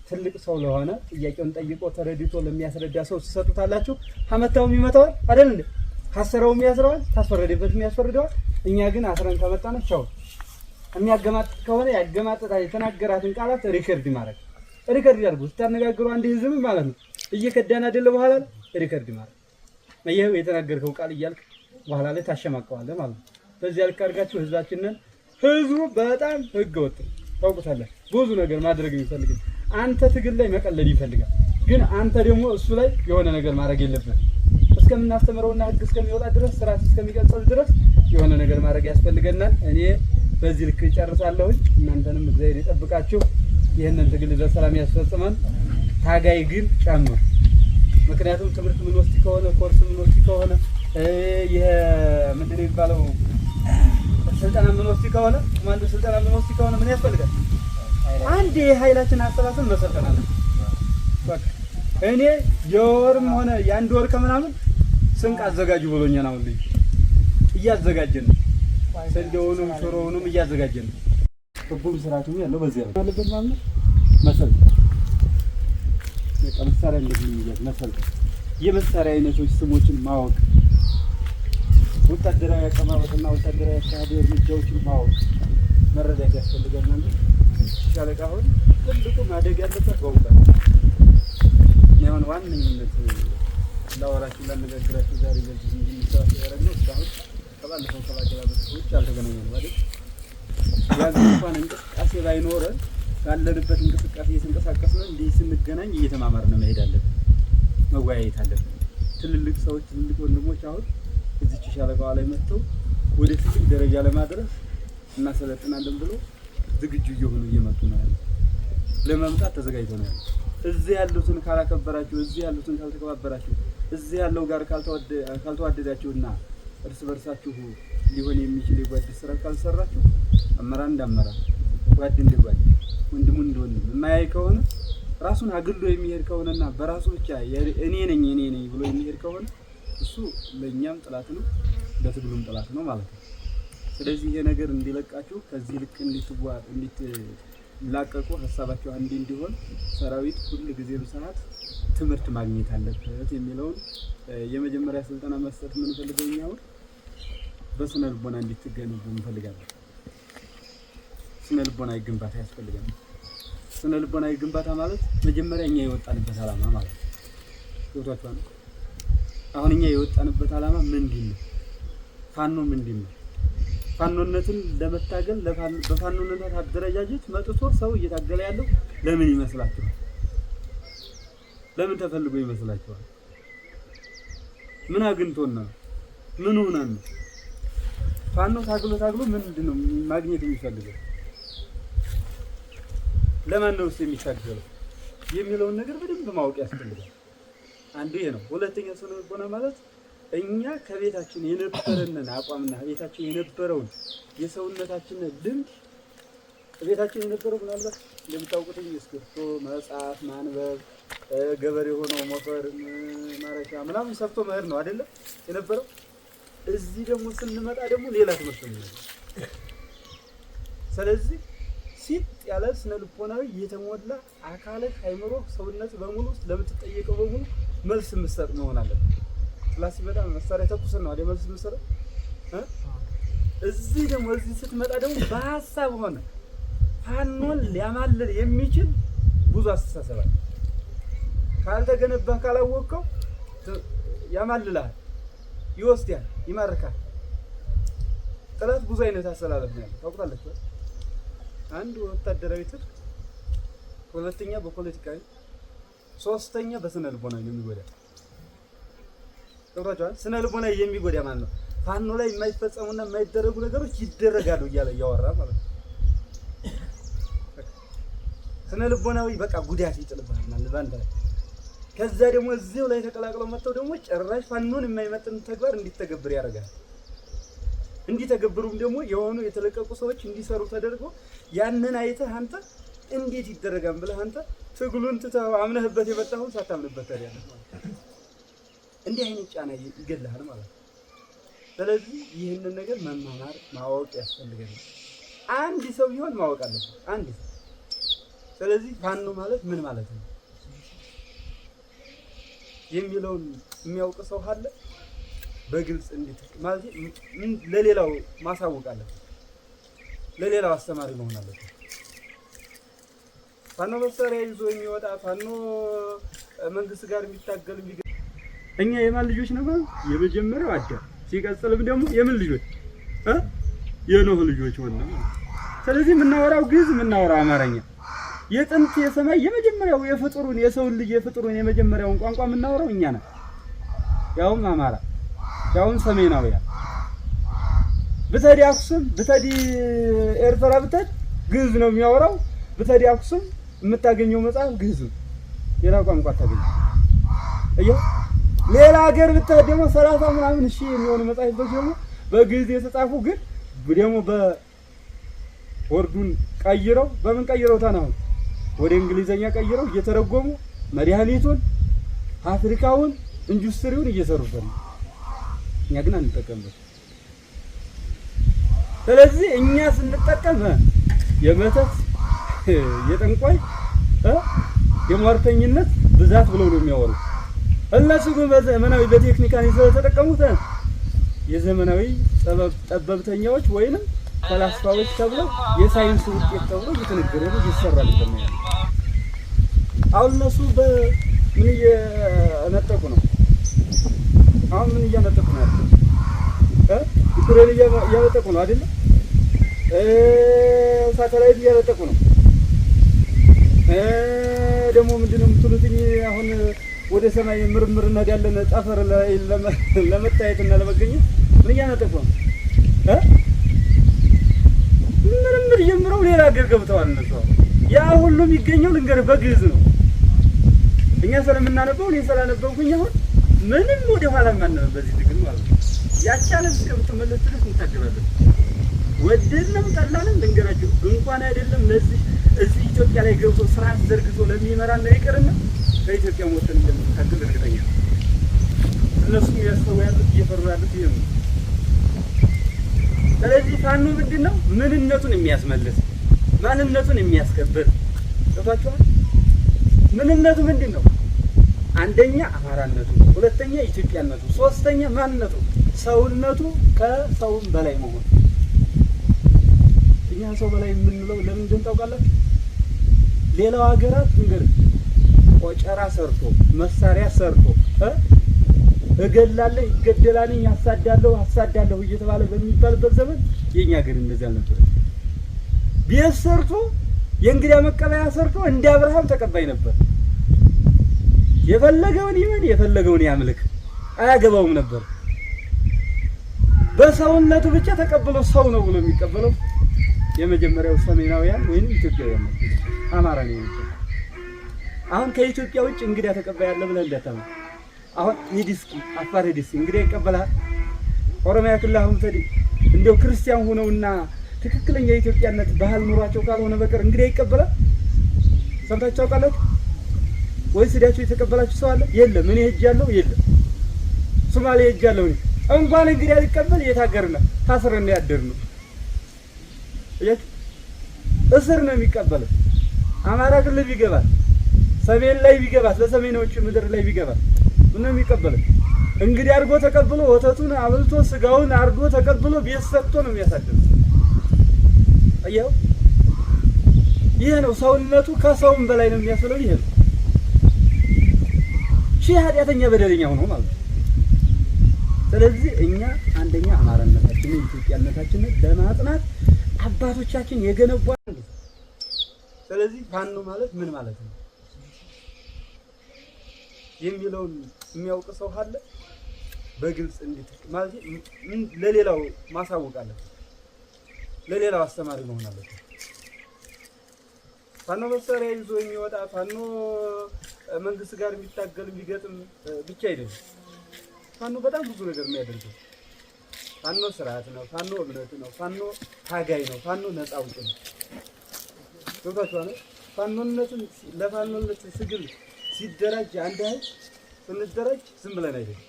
ትልቅ ሰው ለሆነ ጥያቄውን ጠይቆ ተረድቶ ለሚያስረዳ ሰው ትሰጡታላችሁ። ሀመታውም ይመታዋል አይደል እንዴ? ካሰረውም ያስረዋል፣ ታስፈረደበትም ያስፈርደዋል። እኛ ግን አስረን ከመጣን ቻው። የሚያገማጥጥ ከሆነ ያገማጥጣል። የተናገራትን ቃላት ሪከርድ ማድረግ ሪከርድ ያድርጉ። ስታነጋግሩ አንድ ህዝብ ማለት ነው እየከዳን አይደለ በኋላ ሪከርድ ማድረግ ይሄው የተናገርከው ቃል እያልክ በኋላ ላይ ታሸማቀዋለህ ማለት ነው። በዚህ ያልክ አድርጋችሁ ህዝቡ በጣም ህገወጥ ታውቁታላችሁ። ብዙ ነገር ማድረግ የሚፈልግ አንተ ትግል ላይ መቀለድ ይፈልጋል። ግን አንተ ደግሞ እሱ ላይ የሆነ ነገር ማድረግ የለብህም። እስከምናስተምረውና ህግ እስከሚወጣ ድረስ ስርዓት እስከሚቀጥል ድረስ የሆነ ነገር ማድረግ ያስፈልገናል። እኔ በዚህ ልክ ጨርሳለሁ። እናንተንም እግዚአብሔር ይጠብቃችሁ። ይሄንን ትግል በሰላም ያስፈጽመን። ታጋይ ግን ጨምር። ምክንያቱም ትምህርት ምን ወስድ ከሆነ ኮርስ ምን ወስድ ከሆነ ይሄ ምንድነው የሚባለው ስልጠና ምን ወስድ ከሆነ ኮማንዶ ስልጠና ምን ወስድ ከሆነ ምን ያስፈልጋል? አንድ የኃይላችን አሰባሰብ መሰልጠናል። በቃ እኔ የወርም ሆነ የአንድ ወር ከምናምን ስንቅ አዘጋጁ ብሎኛል። አሁን ልጅ እያዘጋጀን ነው። ስንዴውንም ሽሮውንም እያዘጋጀን ነው። ሁሉም ስርዓቱም ያለው በዚህ ነው ያለበት ማለት ነው። መሰልጠን መሳሪያ እንደዚህ ይያዝ መሰልጠን፣ የመሳሪያ አይነቶች ስሞችን ማወቅ፣ ወታደራዊ አቀማመጥና ወታደራዊ አካባቢ እርምጃዎችን ማወቅ መረዳት ያስፈልገናል። ሻለቃ አሁን ትልቁ ማደግ ያለበት በእውቀት ነው። ዋነኝነት ላወራችሁ ላነጋግራችሁ ዛሬ በዚህ እንድንሰራ ያደረግነው እስካሁን ከባለፈው ከባጀላበት ውጭ አልተገናኘንም አይደል? ያዝ እንኳን እንቅስቃሴ ባይኖረን ካለንበት እንቅስቃሴ እየተንቀሳቀስን እንዲህ ስንገናኝ እየተማማርን መሄድ አለብን፣ መወያየት አለብን። ትልልቅ ሰዎች ትልልቅ ወንድሞች አሁን እዚች ሻለቃዋ ላይ መጥተው ወደ ትልቅ ደረጃ ለማድረስ እናሰለጥናለን ብሎ ዝግጁ እየሆኑ እየመጡ ነው ያለው። ለመምጣት ተዘጋጅተው ነው ያለው። እዚህ ያሉትን ካላከበራችሁ፣ እዚህ ያሉትን ካልተከባበራችሁ፣ እዚህ ያለው ጋር ካልተዋደዳችሁና እርስ በርሳችሁ ሊሆን የሚችል የጓድ ስራ ካልሰራችሁ አመራር እንዳመራር ጓድ እንደ ጓድ ወንድሙ እንደ ወንድም የማያይ ከሆነ ራሱን አግሎ የሚሄድ ከሆነና በራሱ ብቻ እኔ ነኝ ብሎ የሚሄድ ከሆነ እሱ ለኛም ጥላት ነው፣ ለትግሉም ጥላት ነው ማለት ነው። ስለዚህ ይሄ ነገር እንዲለቃችሁ ከዚህ ልክ እንድትላቀቁ ሀሳባችሁ አንድ እንዲሆን ሰራዊት ሁሉ ጊዜም ሰዓት ትምህርት ማግኘት አለበት የሚለውን የመጀመሪያ ስልጠና መስጠት የምንፈልገው እኛው በስነ ልቦና እንድትገነቡ እንፈልጋለን። ስነ ልቦናዊ ግንባታ ያስፈልጋል። ስነ ልቦናዊ ግንባታ ማለት መጀመሪያ እኛ የወጣንበት ዓላማ ማለት ነው። ገብቷችኋል? አሁን እኛ የወጣንበት ዓላማ ምንድን ነው? ፋኖ ምንድን ነው? ፋኖነትን ለመታገል በፋኖነት አደረጃጀት መጥቶ ሰው እየታገለ ያለው ለምን ይመስላችኋል? ለምን ተፈልጎ ይመስላችኋል? ምን አግኝቶን ነው? ምን ሆነን ነው? ፋኖ ታግሎ ምንድነው ማግኘት የሚፈልገው? ለማን ነው የሚታገለው የሚለውን ነገር በደንብ ማወቅ ያስፈልጋል። አንዱ ይሄ ነው። ሁለተኛ ስነ ልቦና ማለት እኛ ከቤታችን የነበረንን አቋምና ቤታችን የነበረውን የሰውነታችንን ልምድ ቤታችን የነበረው ምናልባት እንደምታውቁት እስክሪብቶ፣ መጽሐፍ ማንበብ፣ ገበሬ ሆኖ ሞፈር ማረሻ ምናምን ሰርቶ መሄድ ነው አይደለ የነበረው። እዚህ ደግሞ ስንመጣ ደግሞ ሌላ ትምህርት ነው። ስለዚህ ሲጥ ያለ ስነ ልቦናዊ የተሞላ አካልህ አይምሮ ሰውነት በሙሉ ለምትጠየቀው በሙሉ መልስ የምትሰጥ መሆን አለበት። ክላስ በጣም መሳሪያ ተኩሰን ነው አይደል መልስ የምትሰጠው። እዚህ ደግሞ እዚህ ስትመጣ ደግሞ በሐሳብ ሆነ ፋኖን ሊያማልል የሚችል ብዙ አስተሳሰብ አለ። ካልተገነባህ ካላወቀው ያማልልሃል፣ ይወስዳል፣ ይማርካል። ጥላት ብዙ አይነት አሰላለፍ ነው ያለው ታውቃላችሁ። አንዱ ወታደራዊ ትር፣ ሁለተኛ በፖለቲካዊ፣ ሶስተኛ በስነ ልቦናዊ ነው የሚጎዳ። ገብቷቸዋል። ስነ ልቦና የሚጎዳ ማለት ነው። ፋኖ ላይ የማይፈጸሙና የማይደረጉ ነገሮች ይደረጋሉ እያለ እያወራ ማለት ነው። ስነ ልቦናዊ በቃ ጉዳት ይጥልብሃል ማለት ባንተ ላይ። ከዛ ደግሞ እዚሁ ላይ ተቀላቅለው መጥተው ደግሞ ጭራሽ ፋኖን የማይመጥን ተግባር እንዲተገብር ያደርጋል። እንዲተገብሩም ደግሞ የሆኑ የተለቀቁ ሰዎች እንዲሰሩ ተደርጎ ያንን አይተህ አንተ እንዴት ይደረጋል ብለህ አንተ ትግሉን ትተህ አምነህበት የመጣኸውን ሳታምንበት ታዲያለህ ማለት ነው። እንዲህ አይነት ጫና ይገድልሃል ማለት ነው። ስለዚህ ይህንን ነገር መማማር ማወቅ ያስፈልጋል። አንድ ሰው ቢሆን ማወቅ አለበት አንድ ሰው። ስለዚህ ፋኖ ማለት ምን ማለት ነው የሚለውን የሚያውቅ ሰው አለ በግልጽ እንዴት ማለት ለሌላው ማሳወቅ አለበት። ለሌላው አስተማሪ መሆን አለበት። ፋኖ መሳሪያ ይዞ የሚወጣ ፋኖ መንግስት ጋር የሚታገል እኛ የማን ልጆች ነው? የመጀመሪያው አዳም፣ ሲቀጥልም ደግሞ የምን ልጆች የኖህ ልጆች ሆነ። ስለዚህ የምናወራው ግዕዝ የምናወራው አማርኛ የጥንት የሰማይ የመጀመሪያው የፍጡሩን የሰውን ልጅ የፍጡሩን የመጀመሪያውን ቋንቋ የምናወራው እኛ ነን። ያውም አማራ ያውም ሰሜናዊያ ብተዲ አክሱም ብተዲ ኤርትራ ብተድ ግዕዝ ነው የሚያወራው። ብተዲ አክሱም የምታገኘው መጽሐፍ ግዕዝ ነው፣ ሌላ ቋንቋ አታገኝም። ሌላ ሀገር ብትሄድ ደግሞ 30 ምናምን ሺህ የሚሆኑ መጽሐፎች ደግሞ በግዕዝ የተጻፉ ግን ደግሞ በወርዱን ቀይረው በምን ቀይረው ታናው ወደ እንግሊዘኛ ቀይረው እየተረጎሙ መድኃኒቱን አፍሪካውን ኢንዱስትሪውን እየሰሩበት ነው። እኛ ግን አንጠቀምበት። ስለዚህ እኛ ስንጠቀም የመተት የጠንቋይ የሟርተኝነት ብዛት ብለው ነው የሚያወሩ። እነሱ ግን በዘመናዊ በቴክኒካሊ ስለተጠቀሙት የዘመናዊ ጠበብተኛዎች ወይንም ፈላስፋዎች ተብለው የሳይንስ ውጤት ተብለው እየተነገረ ነው እየተሰራል ነው። አሁን እነሱ በምን እየነጠቁ ነው? አሁን ምን እያነጠቁ ነው ያለው? ዩክሬን እያነጠቁ ነው አይደል? ሳተላይት እያነጠቁ ነው። ደግሞ ምንድነው የምትሉትኝ? አሁን ወደ ሰማይ ምርምር እንሄዳለን ጠፈር ላይ ለመታየትና ለመገኘት ምን እያነጠቁ ነው? ምርምር ጀምረው ሌላ ሀገር ገብተዋል እነሱ። ያ ሁሉ የሚገኘው ልንገርህ በግዕዝ ነው። እኛ ስለምናነበው እኔ ስላነበብኩኝ አሁን ምንም ወደ ኋላ ማንነው በዚህ ትግል ማለት ነው። ያቻለም እስከምትመለስ ድረስ እንታገላለን። ወደድንም ጠላንም ልንገራችሁ እንኳን አይደለም ለዚህ እዚህ ኢትዮጵያ ላይ ገብቶ ስርዓት ዘርግቶ ለሚመራን ነው ይቀርና ከኢትዮጵያ ሞተን እንደምታገል እርግጠኛ ነኝ። እነሱ ያስተው ያሉት እየፈሩ ያሉት ይሄ ነው። ስለዚህ ፋኖ ምንድነው? ምንነቱን የሚያስመልስ ማንነቱን የሚያስከብር ተፋቷል። ምንነቱ ምንድነው? አንደኛ አማራነቱ፣ ሁለተኛ ኢትዮጵያነቱ፣ ሶስተኛ ማንነቱ ሰውነቱ ከሰውም በላይ መሆን። እኛ ሰው በላይ የምንለው ለምን እንደሆነ ታውቃላችሁ? ሌላው ሀገራት እንግዲህ ቆጨራ ሰርቶ መሳሪያ ሰርቶ እገላለሁ ይገደላል አሳዳለሁ እየተባለ በሚባልበት ዘመን የኛ ግን እንደዛ ነበር። ቤት ሰርቶ የእንግዳ መቀበያ ሰርቶ እንደ አብርሃም ተቀባይ ነበር። የፈለገውን ይመን የፈለገውን ያምልክ አያገባውም ነበር። በሰውነቱ ብቻ ተቀብሎ ሰው ነው ብሎ የሚቀበለው የመጀመሪያው ሰሜናውያን ወይም ኢትዮጵያውያን ነው። አማራ ነው። አሁን ከኢትዮጵያ ውጭ እንግዳ ተቀባይ ያለ ብለን እንደተማ አሁን ሂዲስኪ አፋር ሂዲስኪ እንግዳ ይቀበላል። ኦሮሚያ ክልል አሁን ተዲ እንደው ክርስቲያን ሆነውና ትክክለኛ የኢትዮጵያነት ባህል ኑሯቸው ካልሆነ በቀር እንግዳ ይቀበላል። ሰምታችሁ ታውቃላችሁ ወይስ ሄዳችሁ የተቀበላችሁ ሰው አለ? የለም። እኔ ሄጃለሁ። የለም። ሶማሌ ሄጃለሁ። እንኳን እንግዳ ሊቀበል የታገርና ታስረን ያደርነው እስር ነው የሚቀበለው። አማራ ክልል ቢገባል ሰሜን ላይ ቢገባል ለሰሜኖቹ ምድር ላይ ቢገባል ምን ነው የሚቀበለው? እንግዲህ አርጎ ተቀብሎ ወተቱን አብልቶ ስጋውን አርጎ ተቀብሎ ቤት ሰጥቶ ነው የሚያሳድረው። አየው፣ ይሄ ነው ሰውነቱ ከሰውም በላይ ነው የሚያስለው። ይሄ ነው ሺህ ኃጢአተኛ በደለኛ ሆኖ ማለት ነው። ስለዚህ እኛ አንደኛ አማራነታችንን ኢትዮጵያነታችንን ለማጽናት አባቶቻችን የገነቧል። ስለዚህ ፋኖ ማለት ምን ማለት ነው የሚለውን የሚያውቅ ሰው አለ በግልጽ እንዴት ማለት ለሌላው ማሳወቅ አለበት፣ ለሌላው አስተማሪ መሆን አለበት። ፋኖ መሳሪያ ይዞ የሚወጣ ፋኖ መንግስት ጋር የሚታገል የሚገጥም ብቻ አይደለም። ፋኖ በጣም ብዙ ነገር የሚያደርገው ፋኖ ስርዓት ነው፣ ፋኖ እምነት ነው፣ ፋኖ ታጋይ ነው፣ ፋኖ ነፃ አውጪ ነው። ገብቷችኋል? ፋኖነትን ለፋኖነት ትግል ሲደራጅ አንድ ኃይል ስንደራጅ ዝም ብለን አይደለም።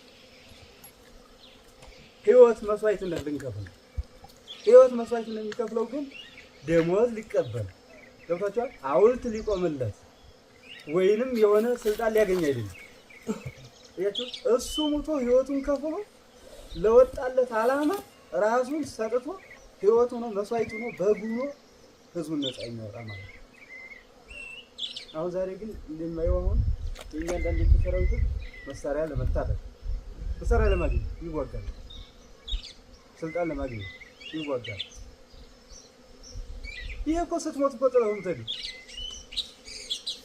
ህይወት መስዋዕትነት ልንከፍል ነው። ህይወት መስዋዕትነት የሚከፍለው ግን ደሞዝ ሊቀበል ገብቷችኋል? ሐውልት ሊቆምለት ወይንም የሆነ ስልጣን ሊያገኝ አይደለም። እያችሁ እሱ ሙቶ ህይወቱን ከፍሎ ለወጣለት ዓላማ ራሱን ሰጥቶ ህይወቱ ነው መስዋዕቱ ነው በጉሎ ህዝቡን ነፃ የሚያወጣ ማለት ነው። አሁን ዛሬ ግን እንደማየው አሁን የኛ አንዳንድ የተሰራዊት መሳሪያ ለመታጠቅ መሳሪያ ለማግኘት ይዋጋል፣ ስልጣን ለማግኘት ይዋጋል። ይሄ እኮ ስትሞት ጥለኸው ብትሄድ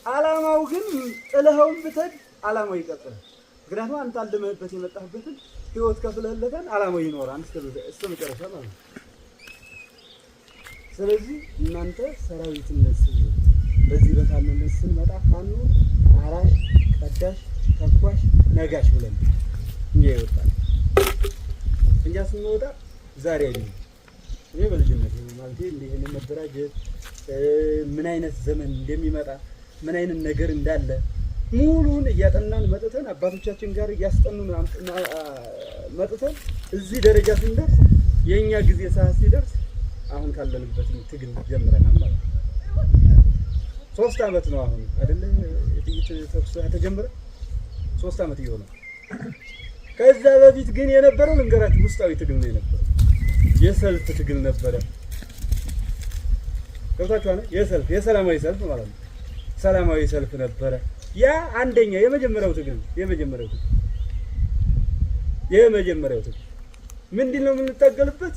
ዓላማው ግን ጥለኸውም ብትሄድ ዓላማው ይቀጥላል። ምክንያቱም አንተ አልደመህበት የመጣህበትን ህይወት ከፍለህለታል፣ ዓላማው ይኖራል እስከ መጨረሻ ማለት ነው። ስለዚህ እናንተ ሰራዊትነት በዚህ በፋኖነት ስንመጣ ፋኖ አራሽ፣ ቀዳሽ፣ ተኳሽ፣ ነጋሽ ብለን እኛ ይወጣል። እኛ ስንወጣ ዛሬ አይደለም። እኔ በልጅነት ማለት እንደ መደራጀት ምን አይነት ዘመን እንደሚመጣ ምን አይነት ነገር እንዳለ ሙሉን እያጠናን መጥተን አባቶቻችን ጋር እያስጠኑን መጥተን እዚህ ደረጃ ስንደርስ የኛ ጊዜ ሰዓት ሲደርስ አሁን ካለንበት ትግል ጀምረናል ማለት ነው። 3 አመት ነው አሁን አይደለ የጥይት ተኩስ ተጀመረ 3 አመት ይሆናል። ከዛ በፊት ግን የነበረው ልንገራችሁ ውስጣዊ ትግል ነው የነበረው። የሰልፍ ትግል ነበረ። ገብታችኋል? የሰላማዊ ሰልፍ ማለት ነው። ሰላማዊ ሰልፍ ነበረ። ያ አንደኛ የመጀመሪያው ትግል ምንድነው የምንታገልበት?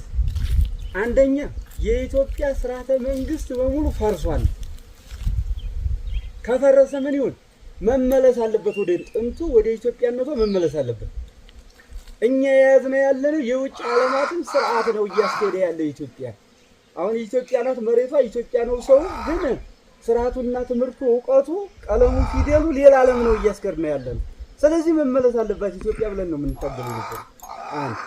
አንደኛ የኢትዮጵያ ስርዓተ መንግስት በሙሉ ፈርሷል። ከፈረሰ ምን ይሁን መመለስ አለበት፣ ወደ ጥንቱ ወደ ኢትዮጵያነቷ መመለስ አለበት። እኛ የያዝነው ያለነው የውጭ ዓለማትን ስርዓት ነው እያስኬደ ያለው ኢትዮጵያ። አሁን ኢትዮጵያ ናት መሬቷ፣ ኢትዮጵያ ነው ሰው፣ ግን ስርዓቱና ትምህርቱ እውቀቱ ቀለሙ ፊደሉ ሌላ ዓለም ነው እያስኬድን ያለነው። ስለዚህ መመለስ አለባት ኢትዮጵያ ብለን ነው የምንታገለው ነበር። አንድ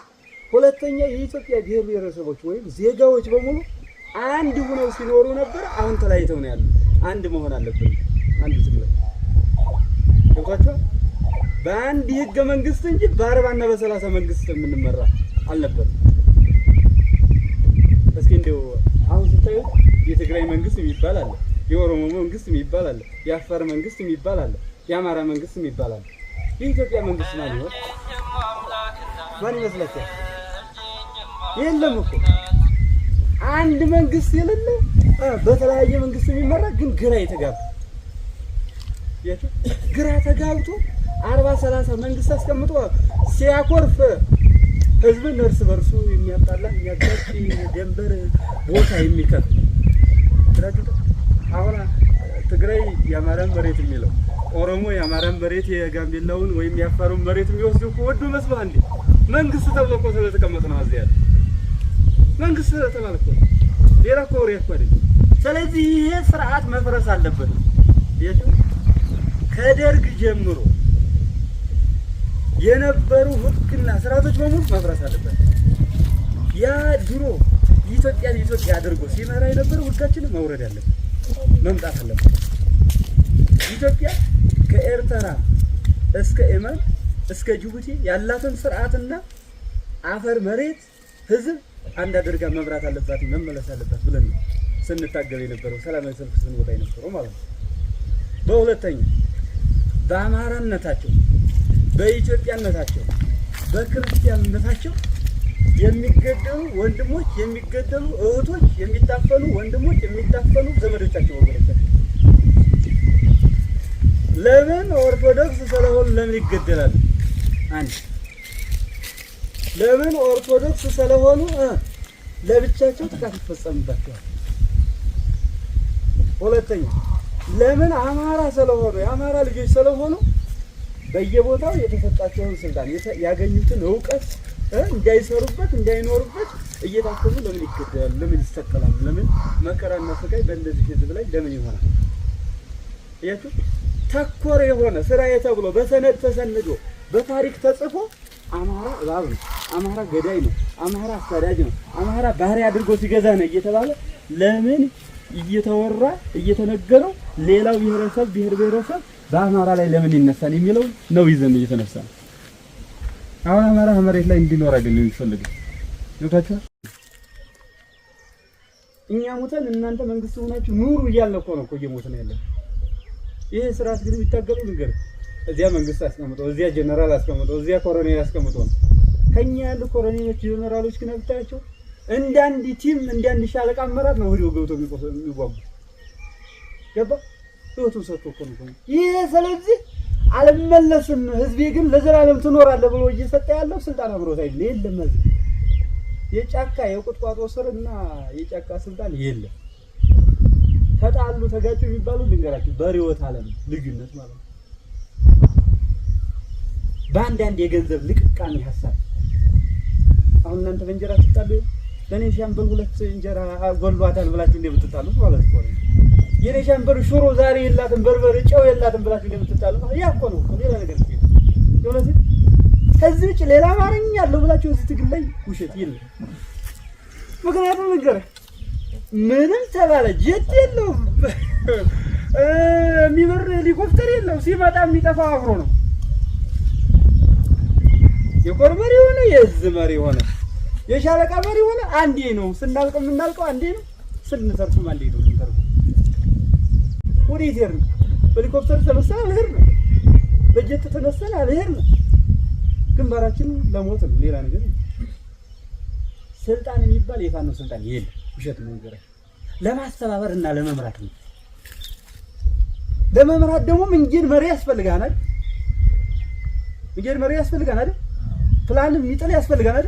ሁለተኛ የኢትዮጵያ ብሔር ብሔረሰቦች ወይም ዜጋዎች በሙሉ አንድ ሆነው ሲኖሩ ነበር። አሁን ተለያይተው ነው ያሉት። አንድ መሆን አለብን። አንድ ትግል ገብቷችኋል? በአንድ ህገ መንግስት እንጂ በ40 እና በ30 መንግስት የምንመራ አልነበረም። እስኪ እንደው አሁን ስታዩ የትግራይ መንግስት የሚባል አለ፣ የኦሮሞ መንግስት የሚባል አለ፣ የአፋር መንግስት የሚባል አለ፣ የአማራ መንግስት የሚባል አለ። የኢትዮጵያ መንግስት ማን ይሆን? ማን ይመስላችኋል? የለም እኮ አንድ መንግስት የሌለ በተለያየ መንግስት የሚመራ ግን ግራ ተጋብቶ 40-30 መንግስት አስቀምጦ ሲያኮርፍ ህዝብን እርስ በርሱ የሚያጣላ የሚያጋጭ ደንበር ቦታ የሚከፍል አሁን ትግራይ የአማራን መሬት የሚለው ኦሮሞ የአማራን መሬት የጋምቤላውን ወይም የአፋሩን መሬት የሚወስዱ ወዶ መስሎ አንዴ መንግስት ተብሎ እኮ ስለተቀመጠ ነው እዚያ ያለው መንግስት ተባልኩ ሌላ ኮሬ እኮ አይደል። ስለዚህ ይሄ ስርዓት መፍረስ አለበት። ከደርግ ጀምሮ የነበሩ ህግና ስርዓቶች በሙሉ መፍረስ አለበት። ያ ድሮ ኢትዮጵያ አድርጎ ሲመራ የነበረው ህጋችን መውረድ አለበት፣ መምጣት አለበት። ኢትዮጵያ ከኤርትራ እስከ የመን እስከ ጅቡቲ ያላትን ስርዓትና አፈር መሬት ህዝብ አንድ አድርጋ መምራት አለባት፣ መመለስ አለባት ብለን ነው ስንታገል የነበረው፣ ሰላማዊ ሰልፍ ስንወጣ የነበረው ማለት ነው። በሁለተኛ በአማራነታቸው፣ በኢትዮጵያነታቸው፣ በክርስቲያንነታቸው የሚገደሉ ወንድሞች፣ የሚገደሉ እህቶች፣ የሚታፈኑ ወንድሞች፣ የሚታፈኑ ዘመዶቻቸው ወገኖቻቸው ለምን ኦርቶዶክስ ስለሆኑ ለምን ይገደላሉ? አንድ ለምን ኦርቶዶክስ ስለሆኑ ለብቻቸው ጥቃት ይፈጸምባቸዋል። ሁለተኛ ለምን አማራ ስለሆኑ የአማራ ልጆች ስለሆኑ በየቦታው የተሰጣቸውን ስልጣን ያገኙትን እውቀት እንዳይሰሩበት እንዳይኖሩበት እየታከሙ ለምን ይገደላሉ? ለምን ይሰቀላሉ? ለምን መከራና ስቃይ በእንደዚህ ህዝብ ላይ ለምን ይሆናል? እያችሁ ተኮር የሆነ ስራዬ ተብሎ በሰነድ ተሰንዶ በታሪክ ተጽፎ አማራ እባብ ነው፣ አማራ ገዳይ ነው፣ አማራ አሳዳጅ ነው፣ አማራ ባህሪያ አድርጎ ሲገዛ ነው እየተባለ ለምን እየተወራ እየተነገረው ሌላው ብሔረሰብ በአማራ ላይ ለምን ይነሳል የሚለው ነው ይዘን እየተነሳ ነው። አሁን አማራ መሬት ላይ እንዲኖር አይደለም የሚፈልገው። ይወታችሁ እኛ ሞተን እናንተ መንግስት ሆናችሁ ኑሩ እያልን እኮ ነው እየሞተን ያለው። ይሄ ስርዓት ግን የሚታገሉ ነገር እዚያ መንግስት አስቀምጠው፣ እዚያ ጀነራል አስቀምጠው፣ እዚያ ኮሎኔል አስቀምጠው ነው። ከኛ ያሉ ኮሎኔሎች ጀነራሎች ግን አብታቸው እንዳንድ ቲም እንዳንድ ሻለቃ አመራር ነው ወዲው ገብቶ የሚዋጉ ገባ ህይወቱን ሰጥቶ እኮ ነው። ይሄ ስለዚህ አልመለስም ህዝቤ ግን ለዘላለም ትኖራለህ ብሎ እየሰጠ ያለው ስልጣን አብሮት አይደል? የለም እዚህ የጫካ የቁጥቋጦ ስርና የጫካ ስልጣን የለም። ተጣሉ ተጋጩ የሚባሉ ልንገራችሁ በሪዮት ዓለም ልዩነት ማለት ነው። በአንዳንድ የገንዘብ ልቅቃሚ ሐሳብ አሁን እናንተ በእንጀራ ትጣሉ ለኔ ሻምበል ሁለት እንጀራ ጎልባታል ብላችሁ እንደምትጣሉት ማለት ነው። የኔ ሻምበል ሽሮ ዛሬ የላትም በርበሬ ጨው የላትም ብላችሁ እንደምትጣሉት ያ እኮ ነው። ሌላ ነገር ነው። ከዚህ ውጭ ሌላ አማርኛ ያለው ብላችሁ እዚህ ትግል ላይ ውሸት የለም። ምክንያቱም ነገር ምንም ተባለ ጀት የለውም የሚበር ሄሊኮፕተር የለው ሲመጣ የሚጠፋው አብሮ ነው። የኮር መሪ ሆነ የእዝ መሪ ሆነ የሻለቃ መሪ ሆነ አንዴ ነው። ስናልቅ የምናልቀው አንዴ ነው። ስንሰርፍም አንዴ ነው። ወዴት ሄድን? በሄሊኮፕተር ተነሳን አልሄድን፣ በጀት ተነሳን አልሄድን። ግንባራችን ለሞት ነው። ሌላ ነገር ስልጣን የሚባል የፋኖ ስልጣን የለም። ውሸት ነው። ነገር ለማስተባበርና ለመምራት ነው። ለመምራት ደግሞ መንገድ መሪ ያስፈልጋናል። መንገድ መሪ ያስፈልጋናል። ፕላን የሚጥል ያስፈልጋናል።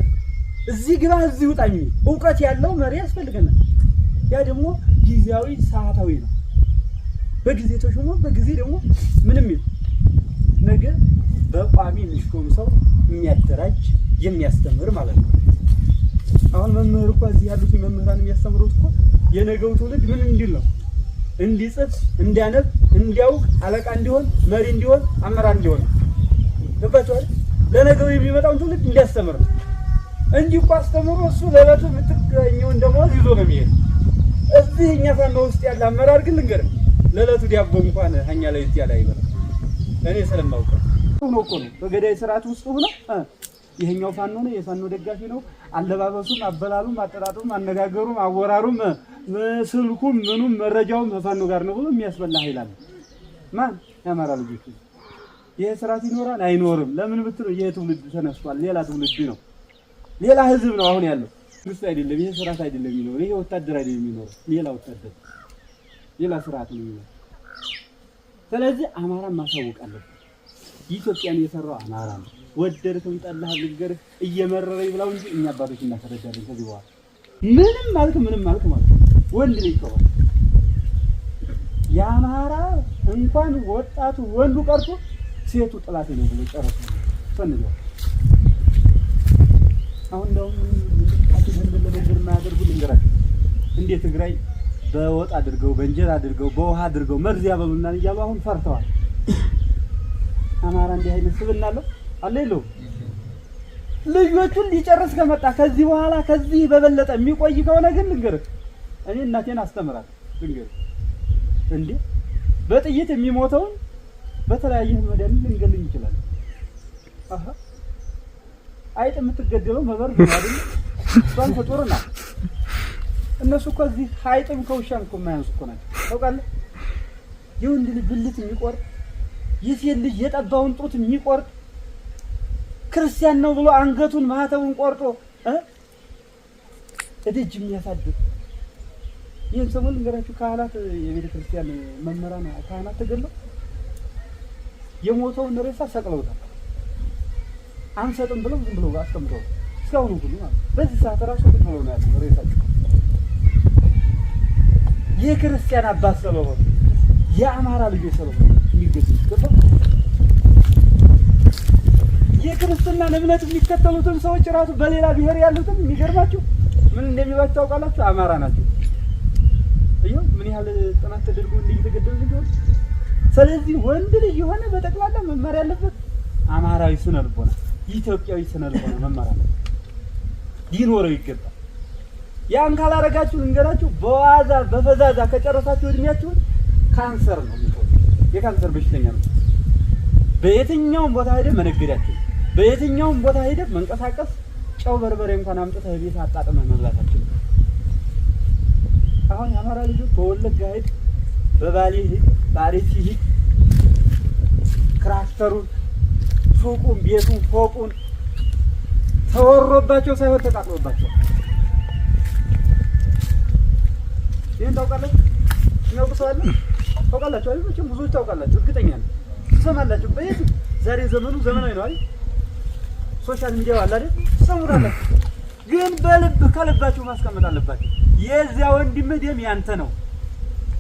እዚህ ግባ እዚህ ውጣ የሚል እውቀት ያለው መሪ ያስፈልገናል። ያ ደግሞ ጊዜያዊ ሰዓታዊ ነው። በጊዜ ተሾሞ በጊዜ ደግሞ ምንም ይል ነገር በቋሚ የሚሾም ሰው የሚያደራጅ የሚያስተምር ማለት ነው። አሁን መምህር እኮ እዚህ ያሉት መምህራን የሚያስተምሩት እኮ የነገው ትውልድ ምን እንዲል ነው? እንዲጽፍ፣ እንዲያነብ፣ እንዲያውቅ፣ አለቃ እንዲሆን፣ መሪ እንዲሆን፣ አመራር እንዲሆን ገባችኋል? ለነገው የሚመጣውን ትውልድ እንዲያስተምር ነው እንጂ እኮ አስተምሮ እሱ ለበቱ የምትገኘውን ደሞዝ ይዞ ነው የሚሄድ። እዚህ እኛ ፋኖ ውስጥ ያለ አመራር ግን ልንገርህ ለለቱ ዲያቦ እንኳን ሀኛ ላይ ያለ አይበላም። እኔ ስለማውቀው ነው እኮ ነው በገዳይ ስርዓት ውስጥ ሆኖ ይሄኛው ፋኖ ነው የፋኖ ደጋፊ ነው። አለባበሱም፣ አበላሉም፣ አጠራሩም፣ አነጋገሩም፣ አወራሩም፣ ስልኩም፣ ምኑም መረጃውም ከፋኖ ጋር ነው ብሎ የሚያስበላ ኃይል አለ። ማን ያማራ ልጆች ይሄ ስርዓት ይኖራል አይኖርም? ለምን ብትሉ ይሄ ትውልድ ተነስቷል። ሌላ ትውልድ ነው። ሌላ ህዝብ ነው አሁን ያለው። መንግስት አይደለም ይሄ ስርዓት አይደለም የሚኖር። ይሄ ወታደር አይደለም የሚኖር። ሌላ ወታደር ሌላ ስርዓት ነው የሚኖር። ስለዚህ አማራ ማሳወቅ አለበት። ኢትዮጵያን የሰራው አማራ ነው። ወደድከው ጠላህ ልንገርህ እየመረረኝ ብላው እንጂ እኛ አባቶች እናተረዳለን። ከዚህ በኋላ ምንም ማለት ወንድ ልጅ ከሆነ የአማራ እንኳን ወጣቱ ወንዱ ቀርቶ ሴቱ ጥላት ነው ብሎ ጨረሰ ፈንደው። አሁን ነው እንደዚህ ማያደርጉ ልንገራችሁ። እንዴ ትግራይ በወጥ አድርገው በእንጀራ አድርገው በውሃ አድርገው መርዝ ያበሉናል እያሉ አሁን ፈርተዋል። አማራ እንዲህ አይነት ስብዕና አለ የለው። ልጆቹን ሊጨርስ ከመጣ ከዚህ በኋላ ከዚህ በበለጠ የሚቆይ ከሆነ ግን ልንገርህ እኔ እናቴን አስተምራለሁ። ልንገርህ እንዴ በጥይት የሚሞተውን በተለያየ መድኃኒት ልንገልኝ ይችላል። አሃ አይጥ የምትገደለው መበርግ ነው አይደል? እሷን ፍጡርና እነሱ እኮ እዚህ አይጥም ከውሻም እኮ የማያንሱ እኮ ናቸው። ታውቃለህ? የወንድ ልጅ ብልት የሚቆርጥ የሴት ልጅ የጠባውን ጡት የሚቆርጥ ክርስቲያን ነው ብሎ አንገቱን ማህተቡን ቆርጦ እድጅ የሚያሳድግ ይህን ሰሞኑን ልንገራችሁ። ካህናት የቤተ ክርስቲያን መምህራን ካህናት ተገለው የሞተውን ሬሳ ሰቅለውታል። አንሰጥም ብለው ዝም ብለው አስቀምጠው እስካሁን ሁሉ ማለት በዚህ ሰዓት ራሱ ቁጭ ብለው ነው ያለው ሬሳቸው። የክርስቲያን አባት ሰለሞን የአማራ ልጅ ሰለሞን የሚገኝ ገባ የክርስትና እምነት የሚከተሉትን ሰዎች ራሱ በሌላ ብሔር ያሉትን የሚገርማችሁ ምን እንደሚባቸው ታውቃላችሁ? አማራ ናቸው። እዩ ምን ያህል ጥናት ተደርጎ እንደተገደሉ እንደሆነ። ስለዚህ ወንድ ልጅ የሆነ በጠቅላላ መማር ያለበት አማራዊ ስነ ልቦና፣ ኢትዮጵያዊ ስነ ልቦና መማር አለበት፣ ሊኖረው ይገባል። ያን ካላረጋችሁ እንገራችሁ በዋዛ በፈዛዛ ከጨረሳችሁ እድሜያችሁን ካንሰር ነው የምትሆኑ። የካንሰር በሽተኛ ነው። በየትኛውም ቦታ ሄደህ መነገዳችሁ፣ በየትኛውም ቦታ ሄደህ መንቀሳቀስ፣ ጨው በርበሬ እንኳን አምጥተህ ቤት አጣጥመህ መብላታችሁ። አሁን የአማራ ልጆች በወለጋ ሄድ፣ በባሌ ሄድ፣ በአርሲ ሄድ፣ ክራስተሩን፣ ሱቁን፣ ቤቱን፣ ፎቁን ተወሮባቸው ሳይሆን ተቃጥሎባቸው። ይሄን ታውቃላችሁ? የሚያውቁ ሰው አለ? ታውቃላችሁ አይደል? መቼም ብዙዎች ታውቃላችሁ፣ እርግጠኛ ነኝ። ትሰማላችሁ። በየት ዛሬ ዘመኑ ዘመናዊ ነው አይደል? ሶሻል ሚዲያ አለ አይደል? ትሰሙታላችሁ። ግን በልብ ከልባችሁ ማስቀመጥ አለባችሁ። የዚያ ወንድምህ ደም ያንተ ነው።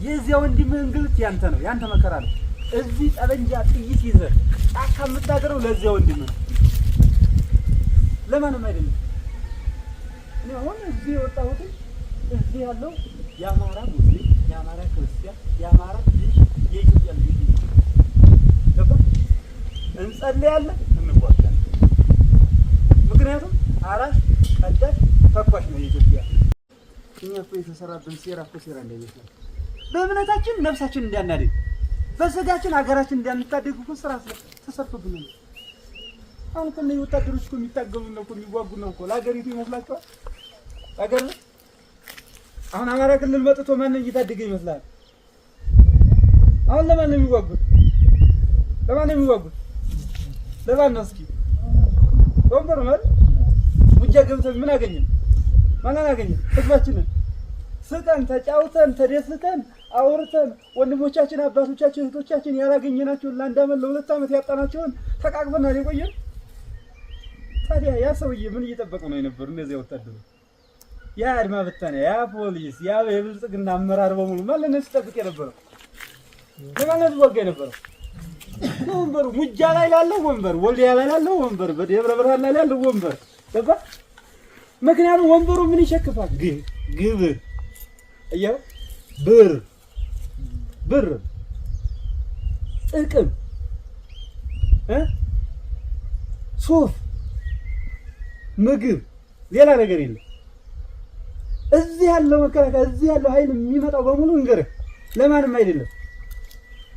የዚያ ወንድምህ እንግልት ያንተ ነው፣ ያንተ መከራ ነው። እዚህ ጠበንጃ ጥይት ይዘህ ጫካ የምታገረው ለዚያ ወንድምህ ነው፣ ለማንም አይደለም። እኔ አሁን እዚህ የወጣሁት እዚህ ያለው የአማራ ሙስሊም፣ የአማራ ክርስቲያን፣ የአማራ ልጅ፣ የኢትዮጵያ ልጅ ገባ። እንጸልያለን፣ እንዋጋለን። ምክንያቱም አራሽ ቀዳሽ ተኳሽ ነው የኢትዮጵያ። እኛ እኮ የተሰራብን ሴራ እኮ ሴራ እንዳይመስላል። በእምነታችን ነፍሳችን እንዲያናድድ፣ በስጋችን ሀገራችን እንዲያንታደግ እኮ ስራ ተሰርቶብናል። አሁን እኮ እነዚህ ወታደሮች እኮ የሚታገሉ ነው እኮ የሚዋጉ ነው እኮ ለሀገሪቱ ይመስላችኋል? ሀገር ነው። አሁን አማራ ክልል መጥቶ ማንን እየታደገ ይመስላል? አሁን ለማን ነው የሚዋጉት? ለማን ነው የሚዋጉት? ለማን ነው? እስኪ ወንበር ማለት ውጃ ገብተን ምን አገኘን? ማንን አገኘን? ህዝባችንን ስቀን ተጫውተን ተደስተን አውርተን ወንድሞቻችን፣ አባቶቻችን፣ እህቶቻችን ያላገኘናቸውን ለአንድ ዓመት ለሁለት ዓመት ያጣናቸውን ተቃቅበና የቆየን። ታዲያ ያ ሰውዬ ምን እየጠበቁ ነው የነበሩ እነዚያ ወታደሮች? ያ አድማ በታኝ፣ ያ ፖሊስ፣ ያ የብልጽግና አመራር በሙሉ ማለት ነው ሲጠብቅ የነበረው። ለማለት ወጋ የነበረው ወንበሩ ሙጃ ላይ ላለው ወንበር፣ ወልዲያ ላይ ላለው ወንበር፣ በደብረ ብርሃን ላይ ላለው ወንበር ገባ። ምክንያቱም ወንበሩ ምን ይሸክፋል? ግብር እያው ብር ጥቅም ሱፍ ምግብ ሌላ ነገር የለም። እዚህ ያለው መከላከያ እዚህ ያለው ኃይል የሚመጣው በሙሉ እንገርህ ለማንም አይደለም፣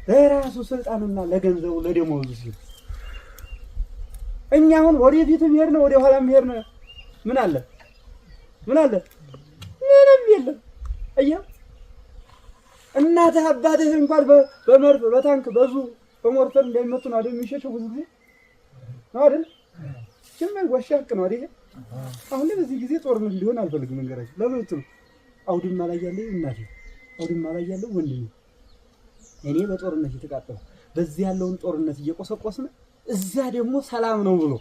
ለራሱ ስልጣንና ለገንዘቡ ለደሞዙ ሲል። እኛ አሁን ወደፊትም ሄድ ነው ወደ ኋላም ሄድ ነው ምን አለ? ምንም የለም። አየህ እናትህ አባትህ እንኳን በመርፍ በታንክ በዙ በሞርተር እንዳይመቱ ነው አይደል የሚሸሸው ብዙ ጊዜ ነው አይደል? ጀመር ወሻቅ ነው አይደል? አሁን በዚህ ጊዜ ጦርነት ሊሆን አልፈልግም። መንገራችሁ ለምን ትሉ አውድማ ላይ ያለ እናቴ አውድማ ላይ ያለው ወንድሜ እኔ በጦርነት የተቃጠለው በዚህ ያለውን ጦርነት እየቆሰቆስን እዚያ ደግሞ ሰላም ነው ብሎ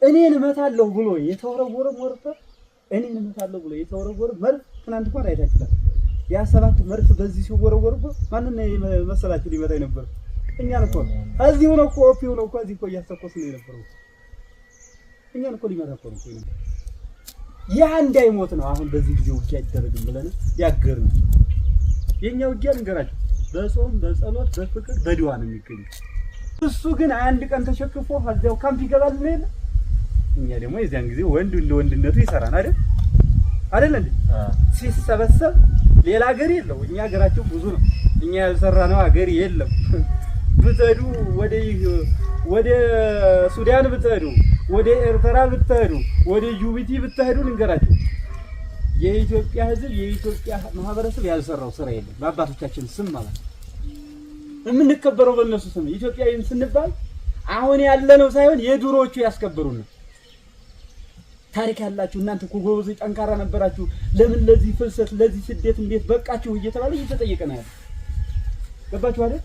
እኔን እመታለሁ ብሎ የተወረወረ ሞርተር እኔን እመታለሁ ብሎ የተወረወረ መርፍ ትናንት እንኳን አይታችኋል። ያ 7 መርፍ በዚህ ሲወረወርቦ ማንን መሰላችሁ ሊመታ ነበር? እኛን እኮ እዚሁ ነው እኮ ኦፒው ነው እኮ እዚህ እኮ እያስተኮስን ነው የነበረው። እኛን እኮ ሊመታ እኮ ነው ይሄ። ያ እንዳይሞት ነው አሁን በዚህ ጊዜ ውጊያ አይደረግም ብለን ያገርን። የኛ ውጊያ እንገራችሁ በጾም በጸሎት በፍቅር በዲዋ ነው የሚገኘው። እሱ ግን አንድ ቀን ተሸክፎ እዚያው ካምፕ ይገባል ነው። እኛ ደግሞ የዚያን ጊዜ ወንድ እንደ ወንድነቱ ይሰራል አይደል እንዴ? ሲሰበሰብ ሌላ ሀገር የለው። እኛ ሀገራችን ብዙ ነው። እኛ ያልሰራነው ሀገር የለም። ብትሄዱ ወደ ሱዳን ብትሄዱ፣ ወደ ኤርትራ ብትሄዱ፣ ወደ ጅቡቲ ብትሄዱ ልንገራችሁ የኢትዮጵያ ሕዝብ የኢትዮጵያ ማህበረሰብ ያልሰራው ስራ የለም። በአባቶቻችን ስም ማለት ነው የምንከበረው በእነሱ ስም ኢትዮጵያዊን ስንባል አሁን ያለነው ሳይሆን የድሮዎቹ ያስከበሩን። ታሪክ ያላችሁ እናንተ እኮ ጎበዞች ጠንካራ ነበራችሁ፣ ለምን ለዚህ ፍልሰት ለዚህ ስደት እንዴት በቃችሁ እየተባለ እየተጠየቀ ነው ያለው። ገባችሁ አይደል?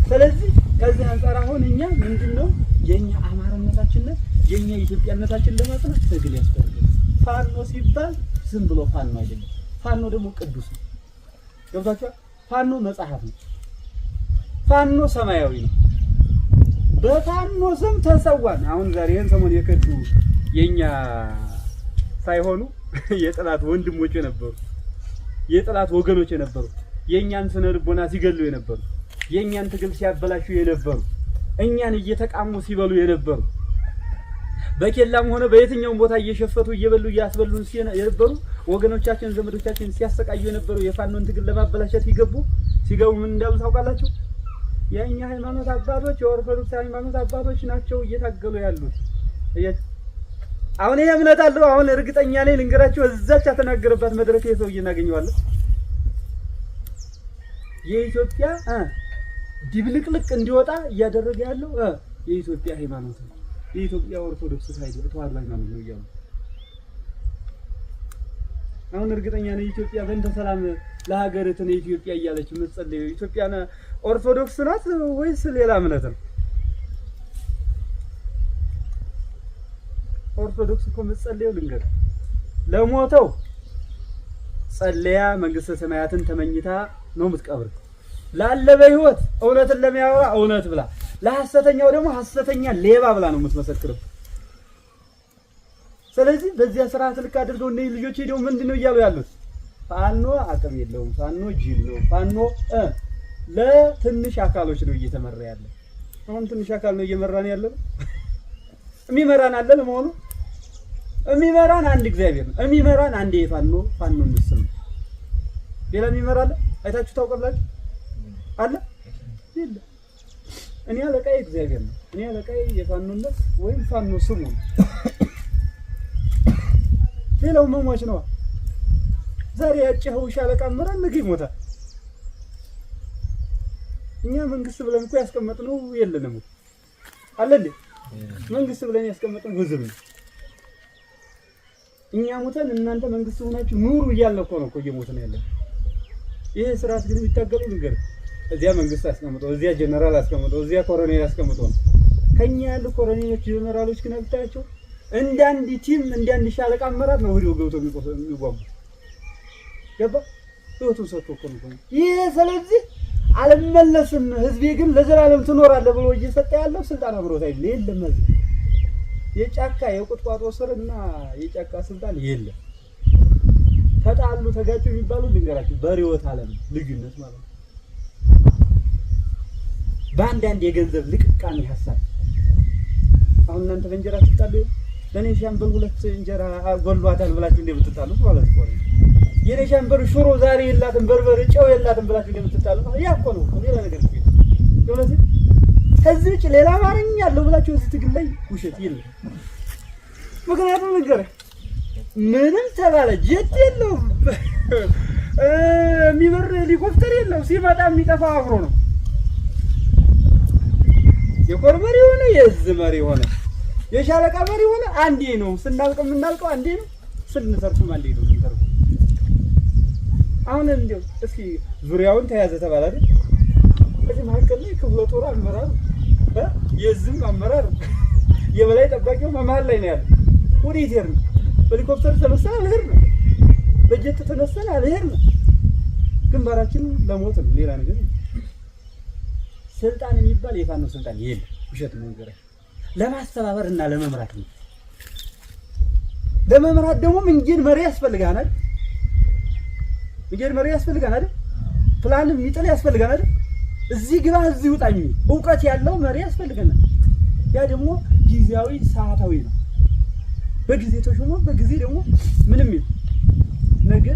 ስለዚህ ከዚህ አንፃር አሁን እኛ ምንድነው የኛ አማራነታችንና የኛ ኢትዮጵያነታችን ለማጽናት ትግል ያስፈልጋል። ፋኖ ሲባል ዝም ብሎ ፋኖ አይደለም። ፋኖ ደግሞ ቅዱስ ነው። ገብታችኋል? ፋኖ መጽሐፍ ነው። ፋኖ ሰማያዊ ነው። በፋኖ ስም ተሰዋን። አሁን ዛሬ ይሄን ሰሞን የከዱ የኛ ሳይሆኑ የጥላት ወንድሞች የነበሩ የጥላት ወገኖች የነበሩ የኛን ስነ ልቦና ሲገሉ የነበሩ የኛን ትግል ሲያበላሹ የነበሩ እኛን እየተቃሙ ሲበሉ የነበሩ በኬላም ሆነ በየትኛውም ቦታ እየሸፈቱ እየበሉ እያስበሉን የነበሩ ወገኖቻችን ዘመዶቻችን ሲያሰቃዩ የነበሩ የፋኖን ትግል ለማበላሸት ሲገቡ ምን እንዳሉ ታውቃላችሁ? የኛ ሃይማኖት አባቶች የኦርቶዶክስ ሃይማኖት አባቶች ናቸው እየታገሉ ያሉት። አሁን ይሄ እምነት አለው። አሁን እርግጠኛ ነኝ ልንገራችሁ፣ እዛች አተናገረባት መድረክ የሰው እናገኘዋለን። የኢትዮጵያ ድብልቅልቅ እንዲወጣ እያደረገ ያለው የኢትዮጵያ ሃይማኖት ነው። የኢትዮጵያ ኦርቶዶክስ ተዋህዶ ሃይማኖት ነው እያሉ አሁን እርግጠኛ ነኝ ኢትዮጵያ በእንተ ሰላም ለሀገርትን ኢትዮጵያ እያለች የምትጸልየው ኢትዮጵያ ኦርቶዶክስ ናት ወይስ ሌላ እምነት ነው? ኦርቶዶክስ እኮ የምትጸልየው ልንገር ለሞተው ጸልያ መንግስተ ሰማያትን ተመኝታ ነው የምትቀብር። ላለ በህይወት እውነትን ለሚያወራ እውነት ብላ፣ ለሐሰተኛው ደግሞ ሐሰተኛ ሌባ ብላ ነው የምትመሰክረው። ስለዚህ በዚያ ስርዓት ልክ አድርገው እነዚህ ልጆች ሄደው ምንድነው እያሉ ያሉት? ፋኖ አቅም የለውም፣ ፋኖ ጅል ነው፣ ፋኖ ለትንሽ አካሎች ነው እየተመራ ያለ። አሁን ትንሽ አካል ነው እየመራን ያለው። የሚመራን አለ ለመሆኑ? የሚመራን አንድ እግዚአብሔር ነው። የሚመራን አንድ የፋኖ እንስም ነው። ሌላ የሚመራ አለ? አይታችሁ ታውቃላችሁ? አለ ይል እኔ አለቃዬ እግዚአብሔር ነው። እኔ አለቃዬ የፋኖነት ወይም ፋኖ ስሙ ነው። ሌላው መሟች ነው። ዛሬ ያጨኸው ሻለቃ አመራር ነገ ይሞታል። እኛ መንግስት ብለን እኮ ያስቀመጥነው የለንም አለ እንዴ? መንግስት ብለን ያስቀመጥነው ህዝብ ነው። እኛ ሞተን እናንተ መንግስት ሆናችሁ ኑሩ እያልን እኮ ነው እየሞተን ያለን። ይሄ ስርዓት ግን የሚታገለው ነገር እዚያ መንግስት አስቀምጠው፣ እዚያ ጀነራል አስቀምጠው፣ እዚያ ኮሎኔል አስቀምጠው ነው። ከኛ ያሉ ኮሎኔሎች ጀነራሎች ግን አብታቸው እንዳንዲ ቲም እንዳንዲ ሻለቃ አመራር ነው ወዲው ገብቶ የሚጓጉ ገባ ህይወቱን ሰጥቶ እኮ ነው። ይሄ ስለዚህ አልመለስም ህዝቤ ግን ለዘላለም ትኖራለህ ብሎ እየሰጠ ያለው ስልጣን አብሮት አይደል? የለም እዚህ የጫካ የቁጥቋጦ ስርና የጫካ ስልጣን የለም። ተጣሉ ተጋጩ የሚባሉ ልንገራችሁ በሪዮት ዓለም ልዩነት ማለት ነው። በአንዳንድ የገንዘብ ልቅቃሚ ሐሳብ አሁን እናንተ በእንጀራ ትጣሉ፣ ለኔ ሻምበል ሁለት እንጀራ ጎሏታል ብላችሁ እንደምትጣሉት ማለት ነው። የኔ ሻምበል ሽሮ ዛሬ የላትም በርበሬ ጨው የላትም ብላችሁ እንደምትጣሉት ያ እኮ ነው። ሌላ ነገር ነው። ይኸውልህ ከዚህ ውጭ ሌላ አማርኛ ያለው ብላችሁ እዚህ ትግል ላይ ውሸት የለም። ምክንያቱም ነገር ምንም ተባለ ጀት የለውም፣ የሚበር ሄሊኮፕተር የለው፣ ሲመጣ የሚጠፋው አብሮ ነው። የኮር መሪ ሆነ የእዝ መሪ ሆነ የሻለቃ መሪ ሆነ አንዴ ነው። ስናልቅ የምናልቀው አንዴ ነው፣ ስንሰርፍም አንዴ ነው የምንሰርፈው። አሁን እንደው እስኪ ዙሪያውን ተያዘ ተባለ አይደል? እዚህ መሀከል ላይ ክፍለ ጦር አመራር የዝም አመራር የበላይ ጠባቂው መሀል ላይ ነው ያለው። ወዴት ሄር ነው? በሄሊኮፕተር ተነሳ አልሄድ ነው፣ በጀት ተነሳ አልሄድ ነው። ግንባራችን ለሞት ነው፣ ሌላ ነገር ነው። ስልጣን የሚባል የፋኖ ስልጣን የለም። ውሸት ነው ነገር ለማስተባበር እና ለመምራት ነው። ለመምራት ደግሞ ምንጊዜም መሪ ያስፈልጋናል። ምንጊዜም መሪ ያስፈልጋናል። ፕላን የሚጥል ያስፈልጋናል። እዚህ ግባ እዚህ ውጣ የሚል እውቀት ያለው መሪ ያስፈልገናል። ያ ደግሞ ጊዜያዊ ሰዓታዊ ነው። በጊዜ ተሾሞ በጊዜ ደግሞ ምንም ይል ነገ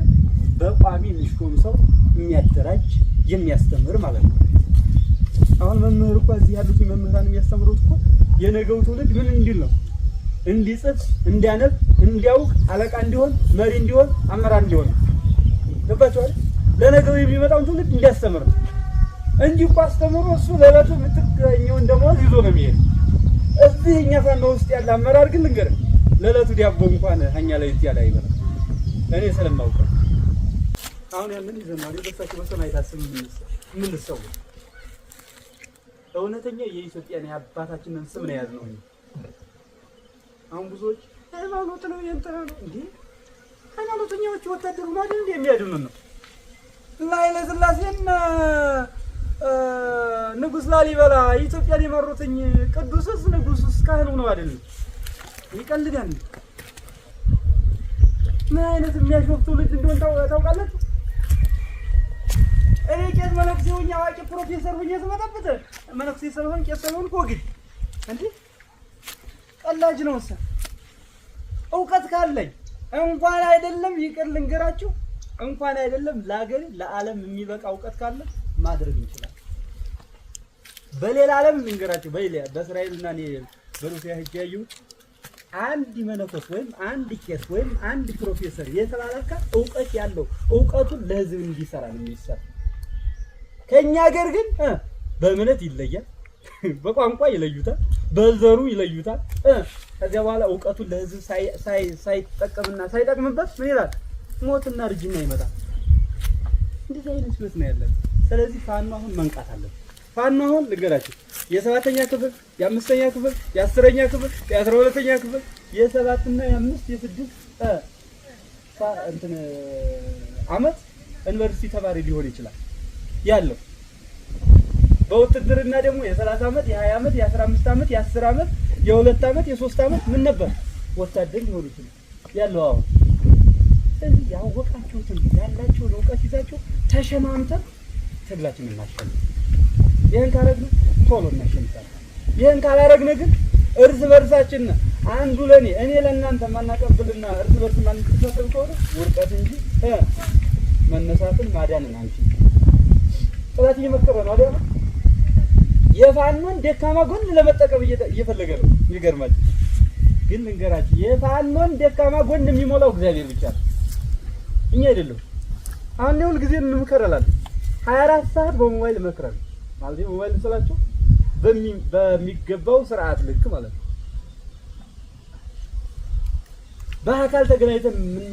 በቋሚ የሚሾም ሰው የሚያደራጅ የሚያስተምር ማለት ነው። አሁን መምህር እኮ እዚህ ያሉት መምህራን የሚያስተምሩት እኮ የነገው ትውልድ ምን እንዲል ነው? እንዲጽፍ፣ እንዲያነብ፣ እንዲያውቅ፣ አለቃ እንዲሆን፣ መሪ እንዲሆን፣ አመራር እንዲሆን ገባችሁ አይደል? ለነገው የሚመጣውን ትውልድ እንዲያስተምር ነው እንጂ እኮ አስተምሮ እሱ ለዕለቱ የምትገኘውን ደሞዝ ይዞ ነው የሚሄድ። እዚህ እኛ ፋኖ ውስጥ ያለ አመራር ግን ልንገርህ ለዕለቱ ዲያቦ እንኳን እኛ ላይ ያለ አይበላም። እኔ ስለማውቀው አሁን ያንን ይዘማሪ በሳቸው በሰማይ ታስብ ምን ሰው እውነተኛ የኢትዮጵያን የአባታችንን ስም ነው ያዝነው። አሁን ብዙዎች ሃይማኖት ነው የእንትና ነው እንዴ? ሃይማኖተኛዎች ወታደሩ ማለት እንዴ የሚያድኑን ነው። ኃይለ ሥላሴና ንጉስ ላሊበላ ኢትዮጵያን የመሩትኝ ቅዱስስ ንጉስስ ካህኑ ነው አይደል? ይቀልዳል። ምን አይነት የሚያሾፍ ትውልድ እንደሆነ ታውቃላችሁ? እኔ ቄስ መነኩሴ ሆኜ አዋቂ ፕሮፌሰር ሆኜ ስመጣበት መነኩሴ ስለሆን ቄስ ስለሆን ኮግድ እንዴ ቀላጅ ነው እሷ። እውቀት ካለኝ እንኳን አይደለም ይቅር ልንገራችሁ፣ እንኳን አይደለም ለሀገር ለዓለም የሚበቃ እውቀት ካለ ማድረግ እንችላለን። በሌላ ዓለም ልንገራችሁ፣ በእስራኤልና እኔ በሩሲያ ሄጄ ያየሁት አንድ መነኮስ ወይም አንድ ቄስ ወይም አንድ ፕሮፌሰር የተባለካ እውቀት ያለው እውቀቱን ለህዝብ እንዲሰራ ነው የሚሰራ። ከኛ ሀገር ግን በእምነት ይለያል፣ በቋንቋ ይለዩታል፣ በዘሩ ይለዩታል። ከዚያ በኋላ እውቀቱን ለህዝብ ሳይጠቀምና ሳይጠቅምበት ምን ይላል? ሞትና እርጅና ይመጣል። እንደዚህ አይነት ህይወት ነው ያለን። ስለዚህ ፋኖ አሁን መንቃት አለበት። ፋኖ አሁን ልንገራችሁ የ7ኛ ክፍል የ5ኛ ክፍል የ10ኛ ክፍል የ12ኛ ክፍል የ7 እና የ5 የ6 አመት ዩኒቨርሲቲ ተማሪ ሊሆን ይችላል ያለው። በውትድርና ደግሞ የ30 አመት የ20 አመት የ15 አመት የ10 አመት የ2 አመት የ3 አመት ምን ነበር ወታደር ሊሆን ይችላል ያለው። አሁን ስለዚህ ያወቃችሁትን ያላችሁን እውቀት ይዛችሁ ተሸማምተን ትግላችንን እናሸንፍ። ይሄን ካረግን ቶሎ እናሸንፋለን። ይሄን ካላረግን ግን እርስ በርሳችን አንዱ ለኔ እኔ ለእናንተ ማናቀብልና እርስ በርስ ማንተሳሰብ ከሆነ ውርቀት እንጂ መነሳትን ማዳንን አንችል። ጥላት እየመከረ ነው አይደል? የፋኖን ደካማ ጎን ለመጠቀም እየፈለገ ነው። ይገርማችሁ ግን ልንገራችሁ የፋኖን ደካማ ጎን የሚሞላው እግዚአብሔር ብቻ ነው፣ እኛ አይደለም። አሁን ሁሉ ጊዜ እንመከራለን 24 ሰዓት በሞባይል መከራል ማለት ሞባይል ስላችሁ በሚገባው ስርዓት ልክ ማለት ነው። በአካል ተገናኝተን ምን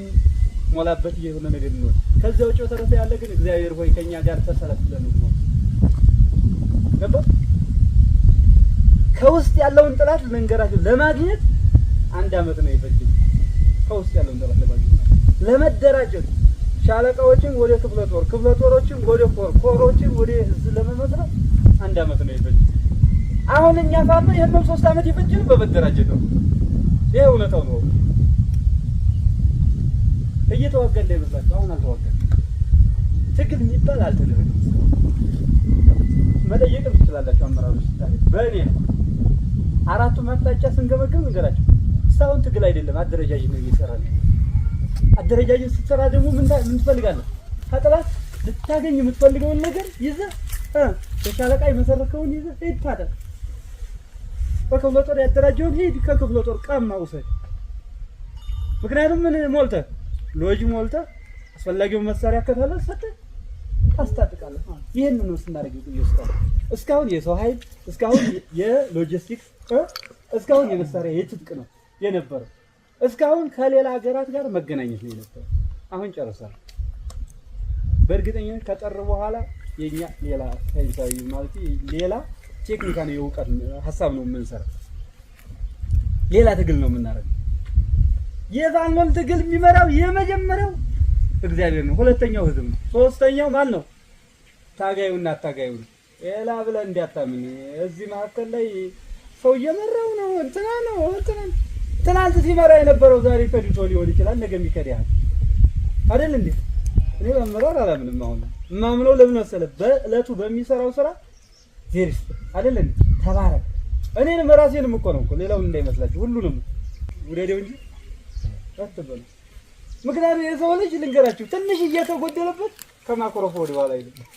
ሞላበት የሆነ ነገር ነው። ከዛ ውጭ ተረፈ ያለ ግን እግዚአብሔር ሆይ ከኛ ጋር ተሰለፍለን ነው ገባ። ከውስጥ ያለውን ጥላት መንገራችሁ ለማግኘት 1 አመት ነው ይፈጅ። ከውስጥ ያለውን ጥላት ለማግኘት ለመደራጀት ሻለቃዎችን ወደ ክፍለ ጦር ክፍለ ጦሮችን ወደ ኮሮችን ወደ ህዝብ ለመመስረት 1 አመት ነው ይፈጅ። አሁን እኛ ፋኖ ይሄንን 3 አመት ይፈጅል በመደራጀት ነው። ይሄ እውነታው ነው። እየተዋጋን እንዳይመስላችሁ አሁን አልተዋጋን። ትግል የሚባል አልተደረገም። መጠየቅም ትችላላችሁ አመራሮች ታዲያ በእኔ ነው 4ቱ ማጣጫ ስንገመገም እንገራችሁ እስካሁን ትግል አይደለም አደረጃጀት ነው እየሰራን። አደረጃጀት ስትሰራ ደግሞ ምን ትፈልጋለህ? ከጥላት ልታገኝ የምትፈልገውን ነገር ይዘህ በሻለቃ የመሰረከውን ይዘህ ሄድ ታደርግ። በክፍለ ጦር ያደራጀውን ሄድ ከክፍለ ጦር ቀማ ውሰድ። ምክንያቱም ምን ሞልተህ ሎጂ ሞልተህ አስፈላጊውን መሳሪያ ከተለህ ሰጥተህ ታስታጥቃለህ። ይሄንን ነው ስናደርግ ይስራል። እስካሁን የሰው ኃይል እስካሁን የሎጂስቲክስ እስካሁን የመሳሪያ የትጥቅ ነው የነበረው። እስካሁን ከሌላ ሀገራት ጋር መገናኘት ነው የነበረው። አሁን ጨርሰናል። በእርግጠኝነት ከጠር በኋላ የኛ ሌላ ሳይንሳዊ ማለት ሌላ ቴክኒካዊ የእውቀት ሐሳብ ነው የምንሰራው። ሌላ ትግል ነው የምናደርገው። የፋኖን ትግል የሚመራው የመጀመሪያው እግዚአብሔር ነው። ሁለተኛው ህዝብ ነው። ሶስተኛው ማን ነው? ታጋዩና አታጋዩ ነው። ሌላ ብለህ እንዲያታምን እዚህ መካከል ላይ ሰው እየመራው ነው እንትና ነው እንትና ትናንት ሲመራ የነበረው ዛሬ ከድቶ ሊሆን ይችላል። ነገ የሚከዳህ አይደል እንዴ? እኔ በመራር አላምንም። አሁን ማምነው ለምን መሰለህ? በእለቱ በሚሰራው ስራ ዜርስ አይደል እንዴ? ተባረክ። እኔንም ራሴንም እኮ ነው እኮ ሌላውን እንዳይመስላችሁ ሁሉንም ውደደው እንጂ አትበሉ። ምክንያቱም የሰው ልጅ ልንገራችሁ ትንሽ እየተጎደለበት ከማኮረፍ ወደ ኋላ አይደለም።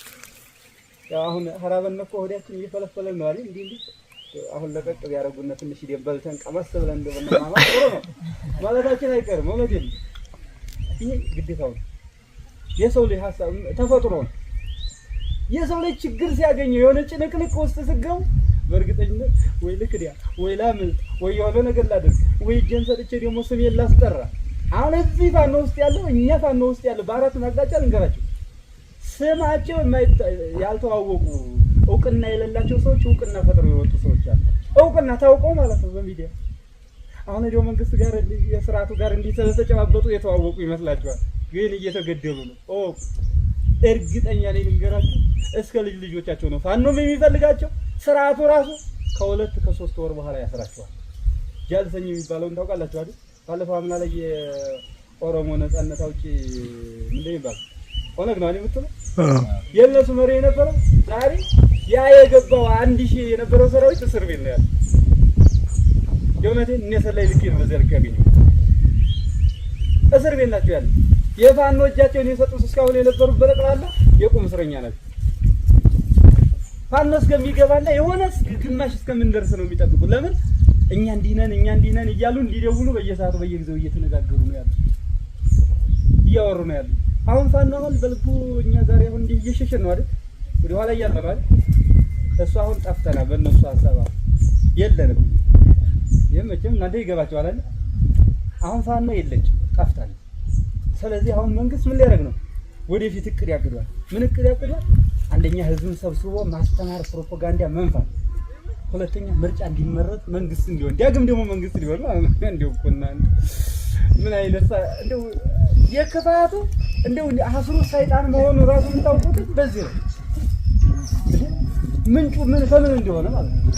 ያው አሁን ሐራበን እኮ ወዲያችን እየፈለፈለ ነው አይደል? እንዴ አሁን ለቀቅ ቢያረጉና ትንሽ ደበልተን ቀመስ ብለን እንደበነማማ ጥሩ ነው ማለታችን አይቀርም። ማለት ነው ይሄ ግዴታው ነው። የሰው ልጅ ሐሳብ ተፈጥሮ ነው። የሰው ልጅ ችግር ሲያገኘው የሆነ ጭንቅልቅ ውስጥ ስገው በእርግጠኝነት ወይ ልክዲያ ወይ ላምልጥ ወይ የሆነ ነገር ላድርግ ወይ እጄን ሰጥቼ ደግሞ ስሜን ላስጠራ። አሁን እዚህ ፋኖ ውስጥ ያለው እኛ ፋኖ ውስጥ ያለው በአራት አቅጣጫ ልንገራቸው ስማቸው ያልተዋወቁ እውቅና የሌላቸው ሰዎች እውቅና ፈጥረው የወጡ ሰዎች አሉ። እውቅና ታውቀው ማለት ነው በሚዲያ አሁን ደግሞ መንግስት ጋር የሥርዓቱ ጋር እንዲተጨባበጡ የተዋወቁ ይመስላችኋል፣ ግን እየተገደሉ ነው። እርግጠኛ ነኝ ልንገራችሁ እስከ ልጆቻቸው ነው ፋኖም የሚፈልጋቸው። ስርዓቱ ራሱ ከ2 ከ3 ወር በኋላ ያስራቸዋል። ጃልሰኝ የሚባለውን ታውቃላችሁ አይደል? ባለፈው አምና ላይ የኦሮሞ ነጻነት አውጪ ምንድን ይባል ኦነግ ነው የምትለው የነሱ መሪ የነበረው ዛሬ ያ የገባው 1000 የነበረው ሰራዊት እስር ቤት ነው ያለው። የእውነቴን እኔ ሰላይ ልክ ነው በዘልክ ያገኘው እስር ቤት ናቸው ያለው። የፋኖ እጃቸውን የሰጡት እስካሁን የነበሩት በጠቅላላ የቁም እስረኛ ናቸው። ፋኖ እስከሚገባና የሆነ ግማሽ እስከምንደርስ ነው የሚጠብቁ። ለምን እኛ እንዲህ ነን እያሉ እንዲደውሉ በየሰዓቱ በየጊዜው እየተነጋገሩ ነው ያሉት፣ እያወሩ ነው ያሉት። አሁን ፋኖ አሁን በልቡ እኛ ዛሬ አሁን እንዲህ እየሸሸን ነው አይደል? ወደ ኋላ እያልን ነው አይደል? እሱ አሁን ጠፍተናል። በእነሱ ሀሳብ የለንም። ይሄ መቼም እናንተ ይገባችኋል አይደል? አሁን ፋኖ የለችም፣ ጠፍታለች። ስለዚህ አሁን መንግስት ምን ሊያደርግ ነው? ወደፊት እቅድ ያቅዷል። ምን እቅድ ያቅዷል? አንደኛ ህዝብን ሰብስቦ ማስተማር፣ ፕሮፓጋንዳ መንፋት። ሁለተኛ ምርጫ እንዲመረጥ መንግስት እንዲሆን፣ ዳግም ደግሞ መንግስት ሊሆን ማለት ነው። እንደው እኮና ምን አይነት እንደው የክፋቱ እንደው አስሩ ሰይጣን መሆኑ ራሱ የምታውቁት በዚህ ነው። ምንጩ ምን ከምን እንደሆነ ማለት ነው።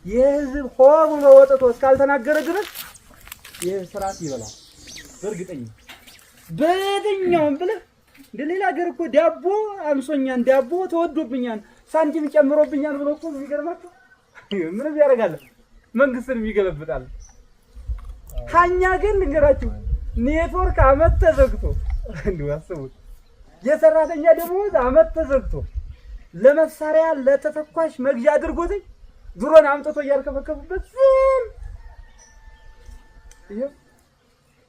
የህዝብ ሆ ብሎ ወጥቶ እስካልተናገረ ድረስ ይህ ስርዓት ይበላል። በእርግጠኛ በየትኛውም ብለህ እንደ ሌላ ሀገር እኮ ዳቦ አንሶኛን፣ ዳቦ ተወዶብኛል፣ ሳንቲም ጨምሮብኛል ብሎ እኮ የሚገርማቸው ምንም ያደርጋል፣ መንግስትን ይገለብጣል። ሀኛ ግን ልንገራችሁ ኔትወርክ አመት ተዘግቶ እንደው አስቡት፣ የሰራተኛ ደሞዝ አመት ተዘግቶ ለመሳሪያ ለተተኳሽ መግዣ አድርጎት ድሮን አምጥቶ እያልከፈከፉበት ይሄ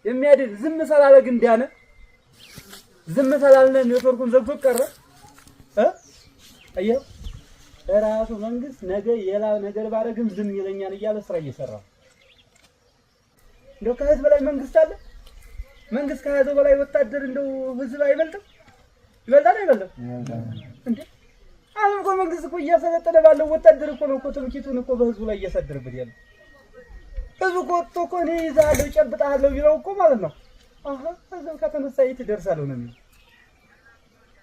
የሚያድር ዝም ሰላለ ግን ዳነ ዝም ሰላለ ኔትወርኩን ዘግቶ ቀረ። አየው ራሱ መንግስት ነገ የላ ነገር ባረግም ዝም ይለኛል እያለ ስራ እየሰራ እንደው ከህዝብ በላይ መንግስት አለ። መንግስት ከህዝብ በላይ ወታደር እንደው ህዝብ አይበልጥም? ይበልጣል አይበልጥም እንዴ? አሁን እኮ መንግስት እኮ እያሰለጠነ ባለው ወታደር እኮ ነው እኮ ትምኪቱን እኮ በህዝቡ ላይ እያሳደረበት ያለ። ህዝቡ እኮ ወጥቶ እኮ እኔ ይዛለሁ ጨብጣለሁ ቢለው እኮ ማለት ነው አሃ ህዝብ ከተነሳ የት ይደርሳል ነው የሚለው።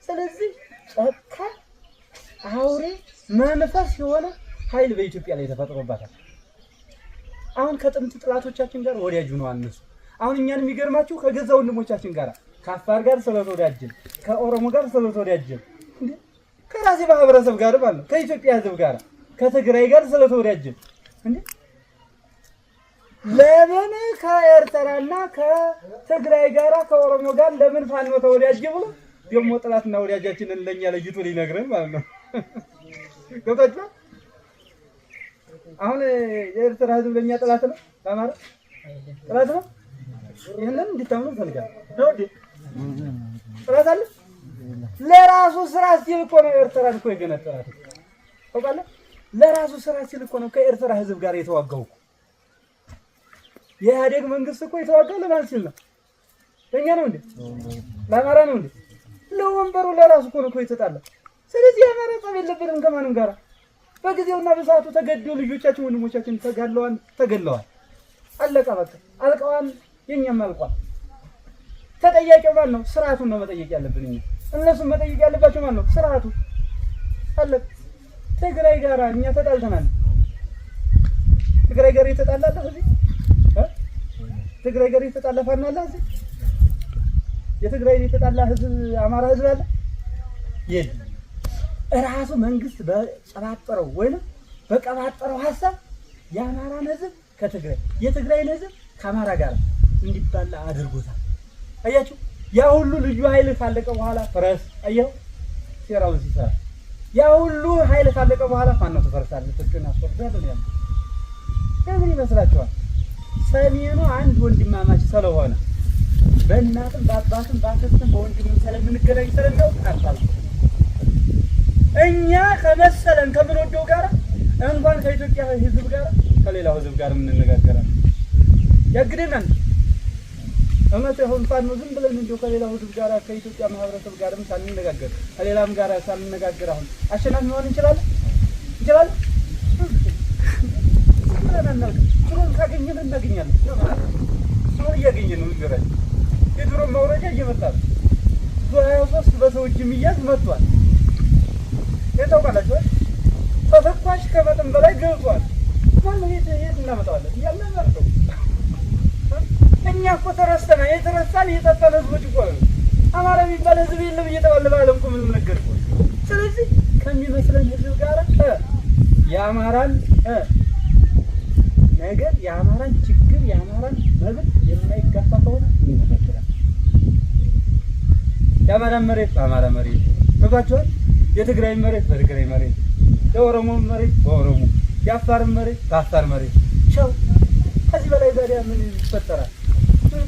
ስለዚህ ጸጥታ አውሬ መንፈስ የሆነ ኃይል በኢትዮጵያ ላይ ተፈጥሮባታል። አሁን ከጥንት ጥላቶቻችን ጋር ወዲያጁ ነው አነሱ። አሁን እኛን የሚገርማችሁ ከገዛ ወንድሞቻችን ጋር ከአፋር ጋር ስለተወዳጀን፣ ከኦሮሞ ጋር ስለተወዳጀን፣ እንዴ ከራሴ ማህበረሰብ ጋር ማለት ነው ከኢትዮጵያ ህዝብ ጋር ከትግራይ ጋር ስለተወዳጀን፣ እንዴ ለምን ከኤርትራና ከትግራይ ጋር ከኦሮሞ ጋር ለምን ፋኖ ተወዳጀ ብሎ ደግሞ ጥላትና ወዳጃችንን ለኛ ለይቶ ሊነግረን ማለት ነው። ገብታችሁ አሁን የኤርትራ ህዝብ ለኛ ጥላት ነው፣ ለአማራ ጥላት ነው። ይሄንን እንድታምኑ ፈልጋለሁ ነው እንዴ? ጥላት አለ። ለራሱ ስራ ሲል እኮ ነው ኤርትራን እኮ የገነጠላት። ታውቃለህ? ለራሱ ስራ ሲል እኮ ነው ከኤርትራ ህዝብ ጋር የተዋጋው። የኢህአዴግ መንግስት እኮ የተዋጋው ለማን ሲል ነው? ለኛ ነው እንዴ? ለአማራ ነው እንዴ? ለወንበሩ ለራሱ እኮ የተጣላ። ስለዚህ አማራ ጸብ የለብንም ከማንም ጋር። በጊዜውና በሰዓቱ ተገደው ልጆቻችን ወንድሞቻችን ተገለዋል። አለቀ በቃ አልቀዋል። የኛም አልቋል። ተጠያቂው ማን ነው? ስርዓቱን ነው መጠየቅ ያለብን እኛ። እነሱም መጠየቅ ያለባቸው ማን ነው? ስርዓቱ። አለቀ። ትግራይ ጋር እኛ ተጣልተናል። ትግራይ ጋር የተጣላ አለ እዚህ? ትግራይ ጋር የተጣላ ፋኖ አለ እዚህ? የትግራይ የተጣላ ህዝብ አማራ ህዝብ አለ? የለም። ራሱ መንግስት በጨባጠረው ወይንም በቀባጠረው ሐሳብ የአማራን ህዝብ ከትግራይ የትግራይን ህዝብ ከአማራ ጋር እንዲባላ አድርጎታል። አያችሁ? ያ ሁሉ ልዩ ኃይል ካለቀ በኋላ ፈረስ አየው ሴራውን ሲሰራ ያ ሁሉ ኃይል ካለቀ በኋላ ፋኖ ተፈርሳለች። ትክክል አስፈርሳለች ያለው ለምን ይመስላችኋል? ሰሜኑ አንድ ወንድማማች ስለሆነ በእናትም በአባትም በአክስትም በወንድምም ስለምንገናኝ ስለለው አጣጣል እኛ ከመሰለን ከምንወደው ጋር እንኳን ከኢትዮጵያ ህዝብ ጋር ከሌላው ህዝብ ጋር የምንነጋገራለን። ያግደናል። እውነት ይሁን ፋኖ ዝም ብለን እንደው ከሌላው ህዝብ ጋር ከኢትዮጵያ ማህበረሰብ ጋርም ሳንነጋገር ከሌላም ጋር ሳንነጋገር አሁን አሸናፊ መሆን እንችላለን? ጥሩን ካገኘን እናገኛለን። ጥሩን እያገኘን ነው። ንገራችሁ የድሮ መውረጃ እየመጣ ነው። ዙ23 በሰው እጅ የሚያዝ መጥቷል። የታውቃላችሁ ተተኳሽ ከመጠን በላይ ገብቷል። ማነው የት እናመጣዋለን እያልን መርጠው እኛ እኮ ተረስተናል። የተረሳን የጠፋን ህዝቦች እኮ ነው። አማራ የሚባል ህዝብ የለም እየተባለ ባለም እኮ ምንም ነገር እኮ። ስለዚህ ከሚመስለን ህዝብ ጋር የአማራን ነገር የአማራን ችግር የአማራን መብት የማይጋፋ ከሆነ ይመሰክራል። የአማራን መሬት በአማራ መሬት ተባቷል። የትግራይ መሬት በትግራይ መሬት፣ የኦሮሞ መሬት በኦሮሞ፣ የአፋር መሬት በአፋር መሬት ቻው። ከዚህ በላይ ታዲያ ምን ይፈጠራል?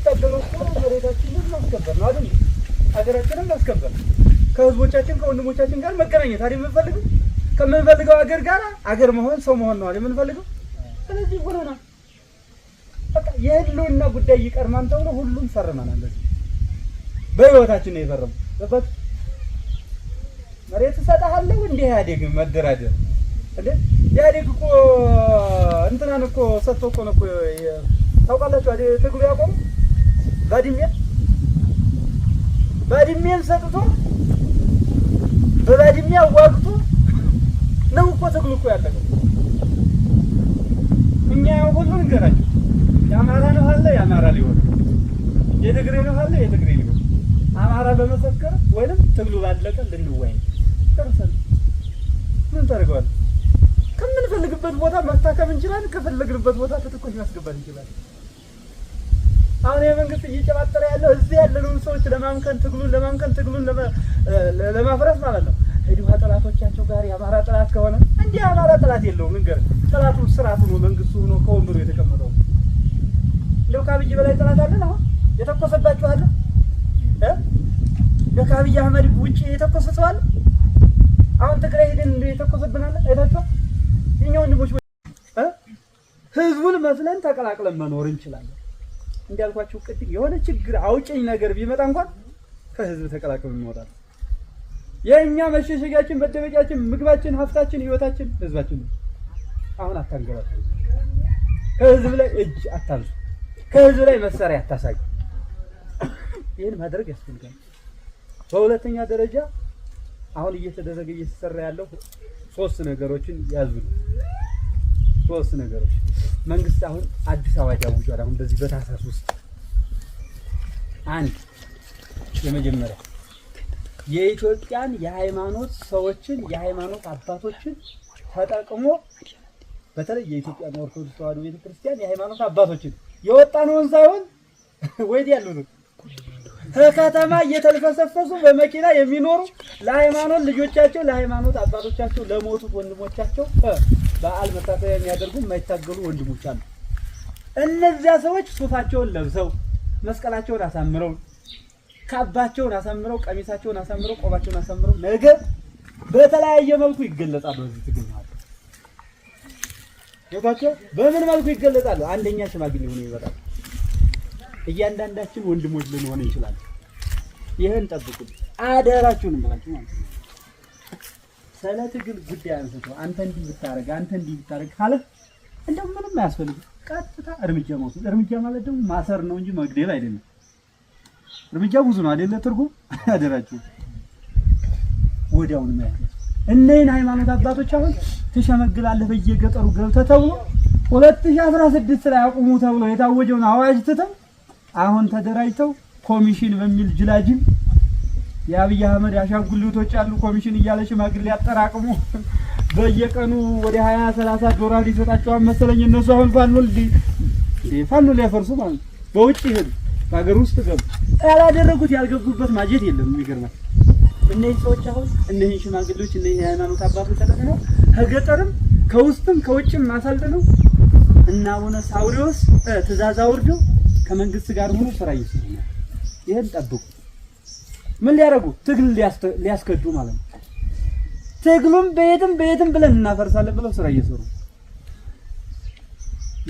ተጠቅለው መሬታችንን ማስከበር ነው አይደል? ሀገራችንን ማስከበር ከህዝቦቻችን ከወንድሞቻችን ጋር መገናኘት አይደል የምንፈልገው? ከምንፈልገው ሀገር ጋር ሀገር መሆን ሰው መሆን ነው አይደል የምንፈልገው? ስለዚህ ሆነና በቃ የህልውና ጉዳይ ይቀርማን ተብሎ ሁሉም ፈርመናል። በህይወታችን ነው የፈረመው። በፈት መሬት ሰጣለሁ እንዴ ያዴግ መደራደር እንዴ ያዴግ እኮ እንትናን እኮ ሰጥቶ እኮ ነው ታውቃላችሁ አይደል? ትግሉ ያቆም ባድሜን ሰጥቶ በባድሜ አዋግቶ ነው እኮ ትግሉ እኮ ያለቀው። እኛ ሁሉ እንገራችሁ የአማራ ነው አለ የአማራ ሊሆን የትግሬ ነው አለ የትግሬ ሊሆን አማራ በመሰከረ ወይንም ትግሉ ባለቀ ልንወያይ ተርሰን ምን ታደርገዋለህ? ከምንፈልግበት ቦታ መታከም እንችላለን። ከፈለግንበት ቦታ ተተኮሽ ማስገባት እንችላለን። አሁን የመንግስት እየጨባጠረ ያለው እዚህ ያለውን ሰዎች ለማምከን ትግሉን ለማፍረስ ማለት ነው። ሄዱዋ ጠላቶቻቸው ጋር የአማራ ጠላት ከሆነ እንዴ አማራ ጠላት የለውም። እንገር ጠላቱ ስርዓቱ ነው፣ መንግስቱ ነው ከወንበሩ የተቀመጠው። እንደው ከአብይ በላይ ጠላት አለን? አሁን የተኮሰባችሁ አለ ከአብይ አህመድ ውጪ የተኮሰ ሰው አለ? አሁን ትግራይ ሄደን የተኮሰብናል አይታችኋል? የኛ ወንድሞች ህዝቡን መስለን ተቀላቅለን መኖር እንችላለን። እንዲያልኳችሁ ቅድም የሆነ ችግር አውጪኝ ነገር ቢመጣ እንኳን ከህዝብ ተቀላቅለን እንኖራለን። የኛ መሸሸጊያችን፣ መደበቂያችን፣ ምግባችን፣ ሀብታችን፣ ህይወታችን ህዝባችን ነው። አሁን አታንገራቱ። ከህዝብ ላይ እጅ አታንሱ። ከህዝብ ላይ መሳሪያ አታሳዩ። ይሄን ማድረግ ያስፈልጋል። በሁለተኛ ደረጃ አሁን እየተሰራ ያለው 3 ነገሮችን ያዙ። 3 ነገሮች መንግስት አሁን አዲስ አዋጅ አውጇል። አሁን በዚህ በታህሳስ ውስጥ አንድ የመጀመሪያ የኢትዮጵያን የሃይማኖት ሰዎችን የሃይማኖት አባቶችን ተጠቅሞ በተለይ የኢትዮጵያ ኦርቶዶክስ ተዋሕዶ ቤተክርስቲያን የሃይማኖት አባቶችን የወጣነውን ሳይሆን ወይድ ያሉት ከከተማ እየተልፈሰፈሱ በመኪና የሚኖሩ ለሃይማኖት ልጆቻቸው ለሃይማኖት አባቶቻቸው ለሞቱት ወንድሞቻቸው በዓል መታሰቢያ የሚያደርጉ የማይታገሉ ወንድሞች አሉ። እነዚያ ሰዎች ሱፋቸውን ለብሰው መስቀላቸውን አሳምረው ካባቸውን አሳምረው ቀሚሳቸውን አሳምረው ቆባቸውን አሳምረው ነገ በተለያየ መልኩ ይገለጻሉ። በዚህ ትግል ማለት የባቸው በምን መልኩ ይገለጻሉ? አንደኛ ሽማግሌ ሆኖ ይወጣል። እያንዳንዳችን ወንድሞች ልንሆን እንችላለን። ይሄን ጠብቁ አደራችሁን ብላችሁ ማለት ነው። ስለ ትግል ጉዳይ አንስቶ አንተ እንዲህ ብታረግ ካለ እንደው ምንም አያስፈልግም። ቀጥታ እርምጃ መውሰድ። እርምጃ ማለት ደግሞ ማሰር ነው እንጂ መግደል አይደለም። እርምጃ ብዙ ነው አይደለ? ትርጉም አደራችሁ ወዲያውኑ ማለት ነው። እነዚህን ሃይማኖት አባቶች አሁን ትሸመግላለህ በየገጠሩ ገብተህ ተብሎ 2016 ላይ አቁሙ ተብሎ የታወጀውን አዋጅ ትተው አሁን ተደራጅተው ኮሚሽን በሚል ጅላጅል የአብይ አህመድ አሻንጉሊቶች አሉ። ኮሚሽን እያለ ሽማግሌ ያጠራቅሙ በየቀኑ ወደ 20-30 ዶላር ሊሰጣቸው መሰለኝ። እነሱ አሁን ፋኖ ሊያፈርሱ ማለት በውጭ ይሄዱ በሀገር ውስጥ ገቡ። ያላደረጉት ያልገቡበት ማጀት የለም። የሚገርመው እነዚህ ሰዎች አሁን እነዚህ ሽማግሌዎች እነዚህ የሃይማኖት አባቶች ተጠቅመው ከገጠርም ከውስጥም ከውጭም ማሳልጠው እና አቡነ ሳዊሮስ ትእዛዝ አውርደው ከመንግስት ጋር ሆኖ ስራ እየሰሩ ነው። ይሄን ጠብቁ። ምን ሊያደርጉ? ትግል ሊያስከዱ ማለት ነው። ትግሉም በየትም ብለን እናፈርሳለን ብለው ስራ እየሰሩ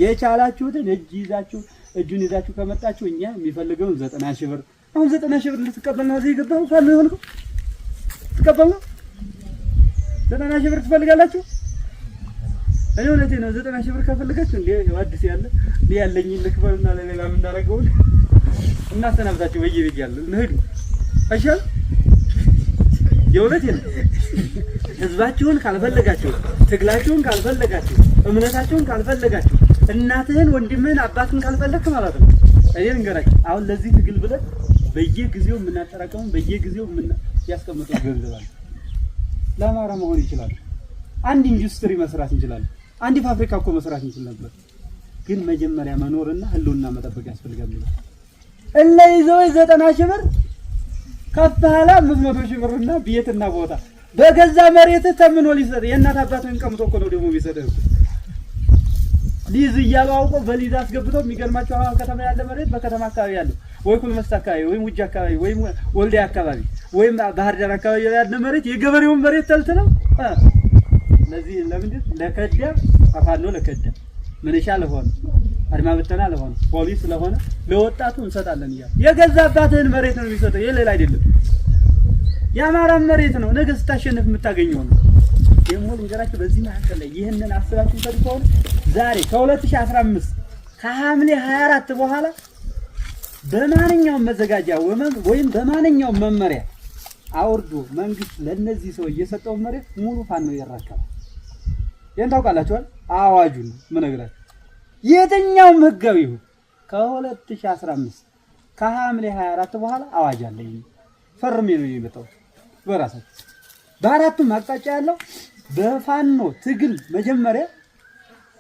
የቻላችሁትን እጁን ይዛችሁ ከመጣችሁ እኛ የሚፈልገውን 90,000 ብር አሁን 90,000 ብር ልትቀበልና እዚህ ይገባው ካለ ይሆንኩ ትቀበሉ 90,000 ብር ትፈልጋላችሁ? እኔ እውነቴን ነው። 90,000 ብር ከፈልጋችሁ እንዴ አዲስ ያለኝ ልክፈልና ለሌላ ምን እናደርገው እናስተናብታችሁ በየቤት ያለ እንሂድ አይሻል የእውነቴን ነው። ህዝባችሁን ካልፈለጋችሁ፣ ትግላችሁን ካልፈለጋችሁ፣ እምነታችሁን ካልፈለጋችሁ፣ እናትህን ወንድምህን አባትን ካልፈለግክ ማለት ነው። እኔ ልንገራችሁ አሁን ለዚህ ትግል ብለን በየጊዜው የምናጠራቀመው በየጊዜው ያስቀምጠው ገንዘብ አለ። ለአማራ መሆን ይችላል። አንድ ኢንዱስትሪ መስራት እንችላለን። አንድ ፋብሪካ እኮ መስራት እንችል ነበር። ግን መጀመሪያ መኖርና ህልውና መጠበቅ ያስፈልጋል። እለ ይዘው 90 ሺህ ብር ከፋላ 500 ሺህ ብርና ቤትና ቦታ በገዛ መሬት ተምኖ ሊሰጥ የእናት አባትን ቀምቶ እኮ ነው ደግሞ የሚሰደው። ሊዝ እያሉ አውቆ በሊዝ አስገብተው የሚገርማቸው አሁን ከተማ ያለ መሬት በከተማ አካባቢ ያለ ወይ ኩልመስት አካባቢ ወይ ሙጃ አካባቢ ወይ ወልዲያ አካባቢ ወይ ባህር ዳር አካባቢ ያለ መሬት የገበሬውን መሬት ተልትለው ለዚህ ለምንድን ለከዳ አፋኖ ለከዳ ምንሻ ለሆነ አድማ በተና ለሆነ ፖሊስ ለሆነ ለወጣቱ እንሰጣለን ይላል። የገዛ አባትህን መሬት ነው የሚሰጠው የሌላ አይደለም። የአማራ መሬት ነው ነገ ስታሸንፍ የምታገኘው ነው። ደግሞ ልንገራችሁ በዚህ መካከል ላይ ይሄንን አስባችሁ ተድቆው ዛሬ ከ2015 ከሐምሌ 24 በኋላ በማንኛውም መዘጋጃ ወይም በማንኛውም መመሪያ አውርዶ መንግስት ለነዚህ ሰው እየሰጠው መሬት ሙሉ ፋኖ ይረከባል። ይሄን ታውቃላችሁ። አዋጁን ምንግራችሁ የትኛውም ህጋዊ ይሁን ከ2015 ከሐምሌ 24 በኋላ አዋጅ አለኝ ፈርሜ ነው የሚመጣው። በራሳችሁ በአራቱም አቅጣጫ ያለው በፋኖ ትግል መጀመሪያ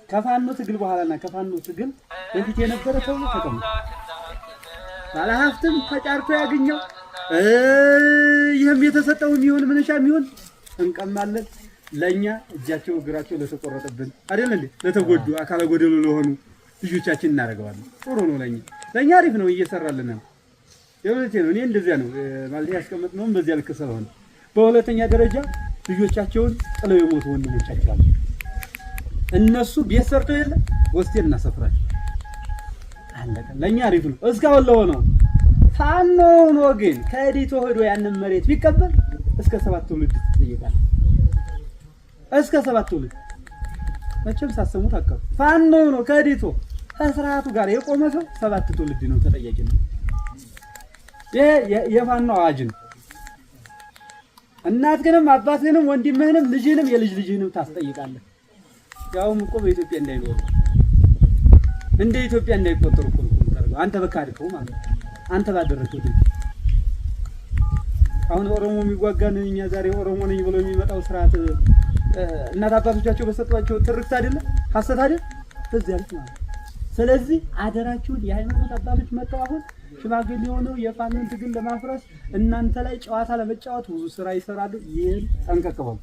ከፋኖ ትግል በኋላና ከፋኖ ትግል በፊት የነበረ ሰው ተቀምጦ ባለሀብትም ተጫርቶ ያገኘው ይሄም የተሰጠው የሚሆን ምንሻ የሚሆን እንቀማለን። ለኛ እጃቸው እግራቸው ለተቆረጠብን አይደል እንዴ ለተጎዱ አካለ ጎደሎ ለሆኑ ልጆቻችን እናደርገዋለን። ጥሩ ነው። ለኛ አሪፍ ነው እየሰራልን ነው። የእውነቴ ነው። እኔ እንደዚያ ነው ማለት ያስቀመጥነው በዚያ ልክ ስለሆነ በሁለተኛ ደረጃ ልጆቻቸውን ጥለው የሞቱ ወንድሞቻቸው አሉ። እነሱ ቤት ሰርተው የለ ወስቴን እናሰፍራቸው አለቀ። ለኛ አሪፍ ነው። እስካሁን ለሆነው ፋኖ ነው። ግን ከዲቶ ሄዶ ያንን መሬት ቢቀበል እስከ 7 ትውልድ ይጠይቃል። እስከ 7 ትውልድ መቼም ሳሰሙት አቀሩ ፋኖ ነው። ከዲቶ ከስርዓቱ ጋር የቆመ ሰው 7 ትውልድ ነው ተጠያቂ ነው። የፋኖ አዋጅ ነው። እናትህንም አባትህንም ወንድምህንም ልጅህንም የልጅ ልጅህንም ታስጠይቃለህ። ያውም እኮ በኢትዮጵያ እንዳይኖር እንደ ኢትዮጵያ እንዳይቆጠሩ እኮ ነው። አንተ በካድከው ማለት ነው። አንተ ባደረከው ድል አሁን ኦሮሞ የሚዋጋን እኛ ዛሬ ኦሮሞ ነኝ ብሎ የሚመጣው ስርዓት እናት አባቶቻቸው በሰጧቸው ትርክት አይደለ ሐሰት አይደል በዚያ ልክ ማለት። ስለዚህ አደራችሁን የሃይማኖት አባቶች መጥተው አሁን ሽማግሌ ሆነው የፋኖን ትግል ለማፍረስ እናንተ ላይ ጨዋታ ለመጫወት ብዙ ስራ ይሰራሉ። ይሄን ጠንቀቅ በሉ።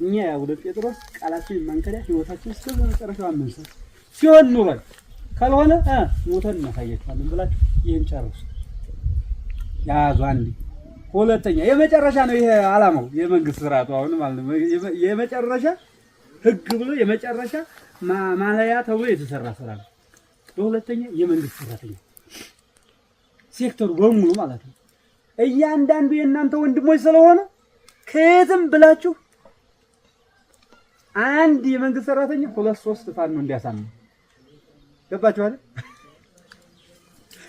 እኛ ያው ለጴጥሮስ ቃላችን መንከዳ ህይወታችን እስከ መጨረሻው አንንሰት ሲሆን ኑሯል ካልሆነ ሞተን እናሳያችኋለን ብላችሁ ይሄን ጨርሱ። ያዙ። አንድ ሁለተኛ የመጨረሻ ነው ይሄ ዓላማው የመንግስት ስርዓቱ አሁን ማለት ነው። የመጨረሻ ህግ ብሎ የመጨረሻ ማለያ ተብሎ የተሰራ ስራ ነው። በሁለተኛ የመንግስት ሰራተኛ ሴክተሩ በሙሉ ማለት ነው። እያንዳንዱ የእናንተ ወንድሞች ስለሆነ ከየትም ብላችሁ አንድ የመንግስት ሰራተኛ 2-3 ፋኖ እንዲያሳምኑ ገባችሁ አይደል?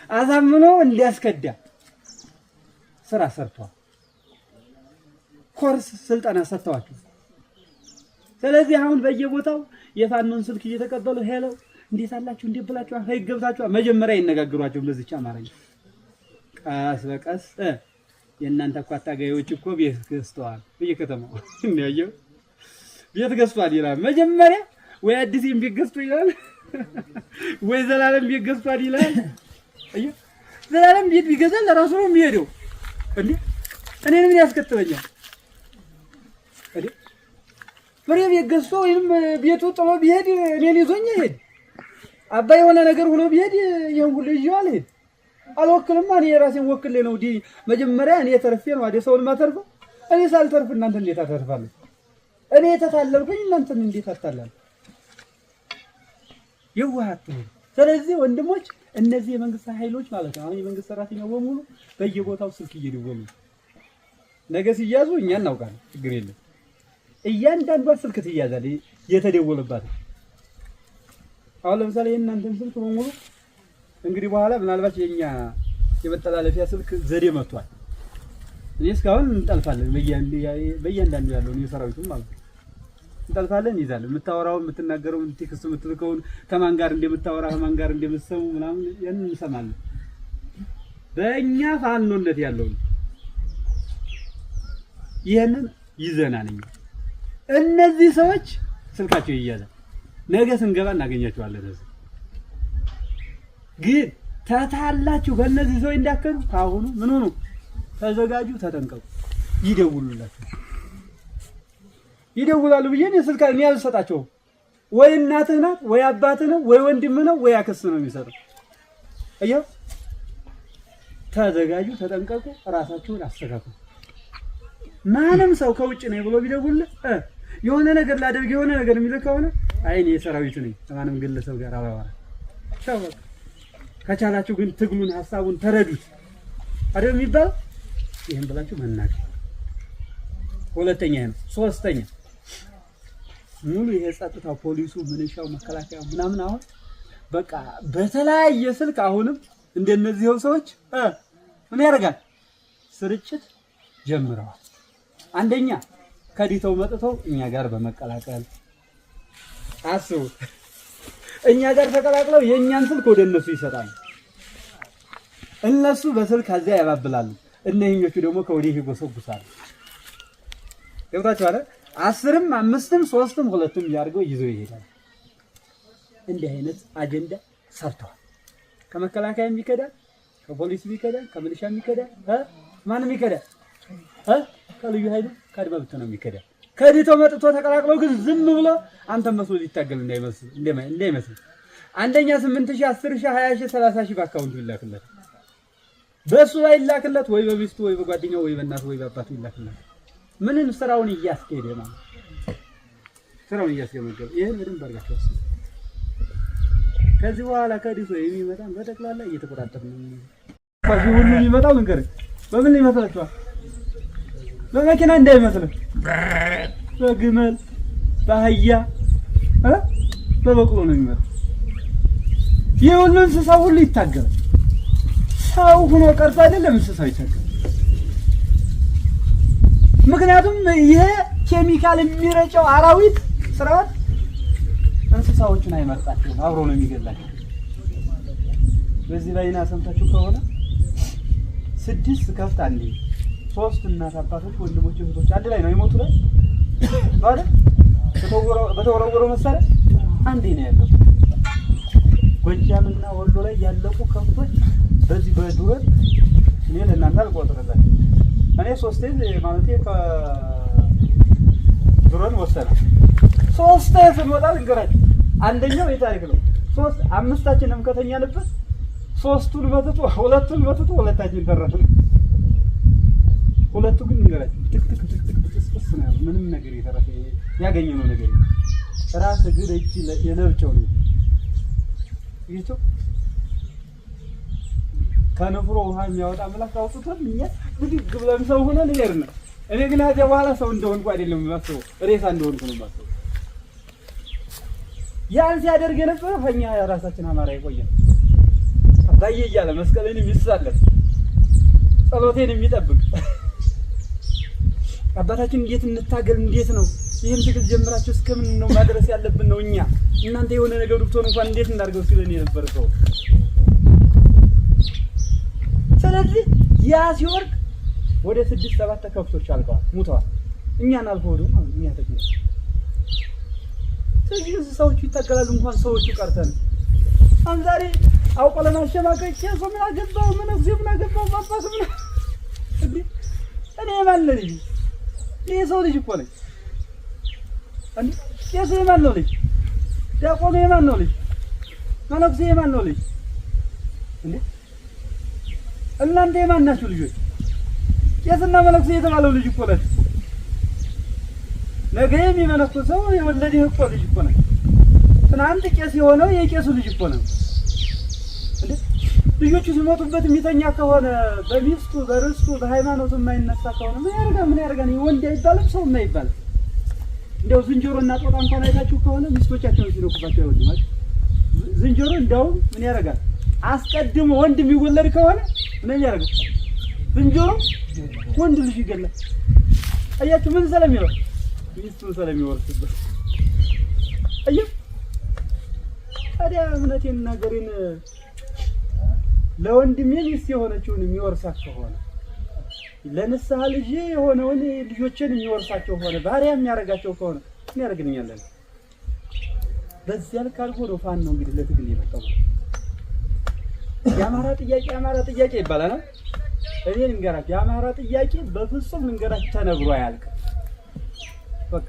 አሳምኖ እንዲያስከዳ ስራ ሰርቷል። ኮርስ ስልጠና ሰጥተዋችሁ። ስለዚህ አሁን በየቦታው የፋኖን ስልክ እየተቀበሉ ሄሎ እንዴት አላችሁ እንዴት ብላችሁ አይገብታችሁ መጀመሪያ ይነጋገሯቸው እንደዚህ አማርኛ ቀስ በቀስ የእናንተ እኮ አታጋዮች እኮ ቤት ገዝተዋል በየከተማው እንያየው ቤት ገዝቷል ይላል። መጀመሪያ ወይ አዲስም ቤት ገዝቶ ይላል ወይ ዘላለም ቤት ገዝቷል ይላል። አዩ ዘላለም ቤት ቢገዛ ለራሱ ነው የሚሄደው እንዴ እኔን ምን ያስከትለኛል እንዴ? ፍሬ ቤት ገዝቶ ወይም ቤቱ ጥሎ ቢሄድ እኔን ይዞኝ ይሄድ አባ የሆነ ነገር ሆኖ ቢሄድ ይሄን ሁሉ ይዤዋል ይሄድ አልወክልም። እኔ የራሴን ወክሌ ነው ዲ መጀመሪያ እኔ ተርፌ ነው አይደል ሰውን ማተርፈው። እኔ ሳልተርፍ እናንተ እንዴት አተርፋለሁ? እኔ ተታለልኩኝ እናንተን እንዴት አታላል? ይዋሃት። ስለዚህ ወንድሞች እነዚህ የመንግስት ኃይሎች ማለት ነው አሁን የመንግስት ሰራተኛው በሙሉ በየቦታው ስልክ እየደወሉ ነገ ሲያዙ እኛ እናውቃለን፣ ችግር የለም። እያንዳንዷ ስልክ ትያዛለች የተደወለባት። አሁን ለምሳሌ እናንተን ስልክ በሙሉ እንግዲህ በኋላ ምናልባት የኛ የመተላለፊያ ስልክ ዘዴ መጥቷል። እኔ እስካሁን እንጠልፋለን በእያንዳንዱ ያለውን የሰራዊቱን ማለት ነው እንጠልፋለን ይዛለን የምታወራውን የምትናገረውን ቴክስት የምትልከውን ከማን ጋር እንደምታወራ ከማን ጋር እንደምትሰሙ ምናምን ያን እንሰማለን በእኛ ፋኖነት ያለው ይሄንን ይዘናል እነዚህ ሰዎች ስልካቸው ይያዛል ነገ ስንገባ እናገኛቸዋለን ግን ተታላችሁ በእነዚህ ሰው እንዳከሩ ታሁኑ ምን ሆኑ ተዘጋጁ ተጠንቀቁ ይደውላሉ ብዬ ስልካን ያልሰጣቸው ወይ እናትህ ናት ወይ አባትህ ነው ወይ ወንድምህ ነው ወይ አክስትህ ነው የሚሰጠው አየው ተዘጋጁ ተጠንቀቁ ራሳችሁን አስተካክሉ ማንም ሰው ከውጭ ነው ብሎ ቢደውልህ የሆነ ነገር ላደርግ የሆነ ነገር የሚል ከሆነ አይኔ የሰራዊት ነኝ ለማንም ግለሰብ ጋር አባባራ ቻው ከቻላችሁ ግን ትግሉን ሐሳቡን ተረዱት አይደል የሚባል ይሄን ብላችሁ መናገር ሁለተኛ ነው ሶስተኛ ሙሉ የጸጥታው ፖሊሱ ምንሻው መከላከያው ምናምን አሁን በቃ በተለያየ ስልክ አሁንም እንደነዚህ ሰዎች ምን ያደርጋል ስርጭት ጀምረዋል አንደኛ ከዲተው መጥተው እኛ ጋር በመቀላቀል አስቡ እኛ ጋር ተቀላቅለው የኛን ስልክ ወደ እነሱ ይሰጣሉ እነሱ በስልክ አዚያ ያባብላሉ እነኚህኞቹ ደግሞ ከወዲህ ይጎሰጉሳሉ ገብታችኋል 10ም 5ም 3ም 2ም ያርገው ይዘው ይሄዳል እንዲህ አይነት አጀንዳ ሰርተዋል ከመከላከያ የሚከዳ ከፖሊስ የሚከዳ ከሚሊሻ የሚከዳ ማንም የሚከዳ ከልዩ ኃይሉ ከአድማ ብተና ነው የሚከዳ ከዲተው መጥቶ ተቀላቅለው ግን ዝም ብሎ አንተ መስሎ ሊታገል እንዳይመስል አንደኛ 8000 10000 20000 30000 በአካውንቱ ይላክለት በሱ ላይ ይላክለት ወይ በሚስቱ ወይ በጓደኛው ወይ በእናቱ ወይ በአባቱ ይላክለት ምንን ስራውን እያስኬደ ማለት ስራውን እያስገመገመ ይሄን ምንም በርጋቸው ከዚህ በኋላ ከዲቶ የሚመጣን በተክላላ እየተቆጣጠርን ነው ከዚህ ሁሉ የሚመጣው ነገር በምን ይመስላችኋል በመኪና እንዳይመስልህ በግመል በአህያ በበቅሎ ነው የሚመጣው የሁሉ እንስሳ ሁሉ ይታገላል ሰው ሆኖ ቀርቶ አይደለም እንስሳው ይታገላል ምክንያቱም ይሄ ኬሚካል የሚረጨው አራዊት ስርዓት እንስሳዎችን አይመርጣቸውም አብሮ ነው የሚገላቸው በዚህ ላይና ሰምታችሁ ከሆነ 6 ከፍታ አንዴ 3 እናት አባቶች ወንድሞች እህቶች አንድ ላይ ነው የሞቱ ላይ ማለት በተወረወረው መሳሪያ አንዴ ነው ያለው ጎጃምና ወሎ ላይ ያለቁ ከብቶች በዚህ በዱረት እኔ ለእናንተ አልቆጥርላችሁ እኔ 3 ማለት ከዱረን ወሰነ 3 ስንወጣ ልንገራችሁ አንደኛው የታሪክ ነው 5ታችንም ከተኛንበት 3ቱን በትቶ 2ቱን በትቶ 2ታችን ተረፈ ሁለቱ ግን ልንገራችሁ ትክትክ ተስፈስ ነው ምንም ነገር የተረፈ ያገኘነው ነገር ራስ ግድ እቺ የነብቸው ነው ይሄ ከነፍሮ ውሃ የሚያወጣ አምላክ አውጥቶት እኛ ብድግ ብለን ሰው ሆነን ይሄርና እኔ ግን አዚያ በኋላ ሰው እንደሆንኩ አይደለም ማሰው ሬሳ እንደሆንኩ ነው ማሰው ያን ሲያደርግ የነበረ ፈኛ ራሳችን አማራ ይቆየን አባዬ እያለ መስቀልን የሚሳለፍ ጸሎቴን የሚጠብቅ አባታችን እንዴት እንታገል እንዴት ነው ይሄን ትግል ጀምራችሁ እስከምን ነው ማድረስ ያለብን ነው እኛ እናንተ የሆነ ነገር ዱክቶን እንኳን እንዴት እናርገው ሲለን የነበረ ሰው ስለዚህ ያ ሲወርድ ወደ 6-7 ተከፍቶች አልቀዋል ሙተዋል እኛን አልፎዱ ማለት እኛ ተከፍቶ ስለዚህ ሰዎች ይታገላሉ እንኳን ሰዎች ቀርተን አንዛሬ አውቆ ለማሸማቀቅ ሰው ምን አገባው ምን አገባው ማባስ ምን እኔ ማለት ነው ይሄ ሰው ልጅ እኮ ነኝ አንዴ የሰው ማን ነው ልጅ ዲያቆኑ የማን ነው ልጅ መነኩሴ የማን ነው ልጅ እንዴ እናንተ የማን ናችሁ ልጆች የስና መነኩሴ የተባለው ልጅ እኮ ነህ ነገ የሚመነኩሰው የወለደህ እኮ ልጅ እኮ ነህ ትናንት ቄስ የሆነው የቄሱ ልጅ እኮ ነው እንዴ ልጆቹ ሲሞቱበት የሚተኛ ከሆነ በሚስቱ በርስቱ በሃይማኖቱ የማይነሳ ከሆነ ምን ያደርጋል ወንድ አይባልም ሰው የማይባል እንደው ዝንጀሮና ጦጣ እንኳን አይታችሁ ከሆነ ሚስቶቻቸውን ሲነኩባቸው አይወዱም ዝንጀሮ እንደው ምን ያደርጋል አስቀድሞ ወንድ የሚወለድ ከሆነ ምን ያደርጋል ዝንጀሮ ወንድ ልጅ ይገላል። አያችሁ ምን ስለሚለው ሚስቱን ስለሚወርስበት። አየህ ታዲያ እምነቴን ነገሬን ለወንድሜ ሚስት የሆነችውን የሚወርሳት ከሆነ ለንስሐ ልጅ የሆነውን ልጆችን የሚወርሳቸው ከሆነ ባሪያ የሚያደርጋቸው ከሆነ ምን ያደርግልኛል? በዚያ ልክ አልፎ ነው ፋኖ ነው እንግዲህ ለትግል የመጣው። የአማራ ጥያቄ ይባላል። እኔ ልንገራችሁ የአማራ ጥያቄ በፍጹም ልንገራችሁ ተነግሮ አያልቅም። በቃ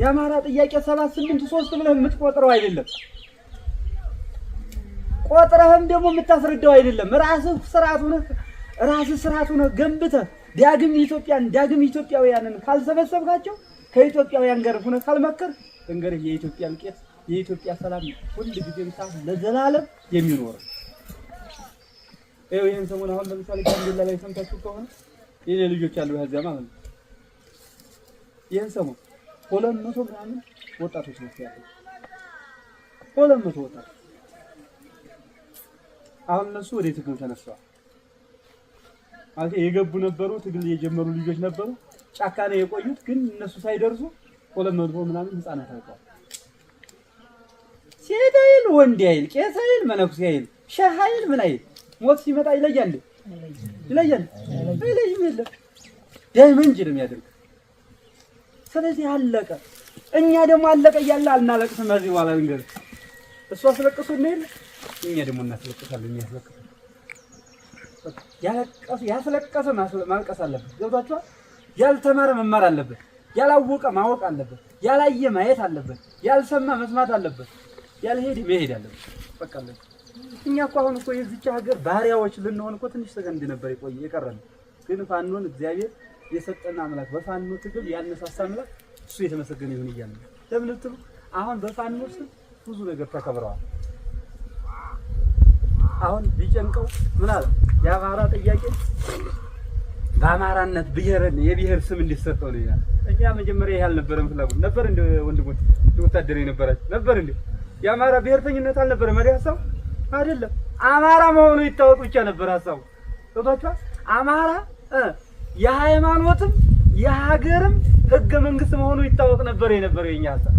የአማራ ጥያቄ 783 ብለህ የምትቆጥረው አይደለም። ቆጥረህም ደግሞ የምታስረዳው አይደለም። ራስህ ስርዓቱ ነው ገንብተህ ዳግም ኢትዮጵያውያንን ካልሰበሰብካቸው ከኢትዮጵያውያን ጋር ሆነ ካልመከር እንግዲህ የኢትዮጵያ ልቄት የኢትዮጵያ ሰላም ሁሉ ጊዜም ለዘላለም የሚኖር ይሄን ሰሞን አሁን ለምሳሌ ጋምቤላ ላይ ሰምታችሁ ከሆነ የኔ ልጆች አሉ ያዛ ማለት ነው። ይሄን ሰሞን 200 ምናምን ወጣቶች ነው ያለው 200 ወጣቶች አሁን እነሱ ወደ ትግል ተነስተዋል። አሁን የገቡ ነበሩ ትግል የጀመሩ ልጆች ነበሩ። ጫካ ላይ የቆዩት ግን እነሱ ሳይደርሱ 200 ምናምን ህፃናት አልቀዋል። ሴት አይል ወንድ አይል ቄስ አይል መነኩሴ አይል ሸህ አይል ምን አይል ሞት ሲመጣ ይለያል አይለይም የለም ዳይመንጅ ነው የሚያደርግ። ስለዚህ አለቀ። እኛ ደግሞ አለቀ እያለ አልናለቅስም። እዚህ በኋላ እንግዲህ እሱ አስለቅሱ ነው ይል እኛ ደግሞ እናስለቅሳለን። ያስለቀሰ ማልቀስ አለበት። ገብቷችኋል? ያልተማረ መማር አለበት። ያላወቀ ማወቅ አለበት። ያላየ ማየት አለበት። ያልሰማ መስማት አለበት። ያልሄደ መሄድ አለበት። በቃ አለበት። እኛ እኮ አሁን እኮ የዚች ሀገር ባሪያዎች ልንሆን እኮ ትንሽ ሰከንድ ነበር የቀረን። ግን ፋኖን እግዚአብሔር የሰጠን አምላክ በፋኖ ትግል ያነሳሳ አምላክ እሱ የተመሰገነ ይሁን እያልን ለምን ልትሉ አሁን በፋኖ ስም ብዙ ነገር ተከብረዋል። አሁን ቢጨንቀው ምን አለ የአማራ ጥያቄ በአማራነት የብሔር ስም እንዲሰጠው ነው ይላል። እኛ መጀመሪያ ይሄ አልነበረም ፍላጎት ነበር እንደ ወንድሞች ወታደር የነበራችሁ ነበር እንደ የአማራ ብሔርተኝነት አልነበረ መሪ ሀሳብ አይደለም። አማራ መሆኑ ይታወቅ ብቻ ነበር ሀሳቡ። ገብቷችኋል? አማራ የሃይማኖትም የሀገርም ህገ መንግስት መሆኑ ይታወቅ ነበር የነበረው የኛ ሀሳብ።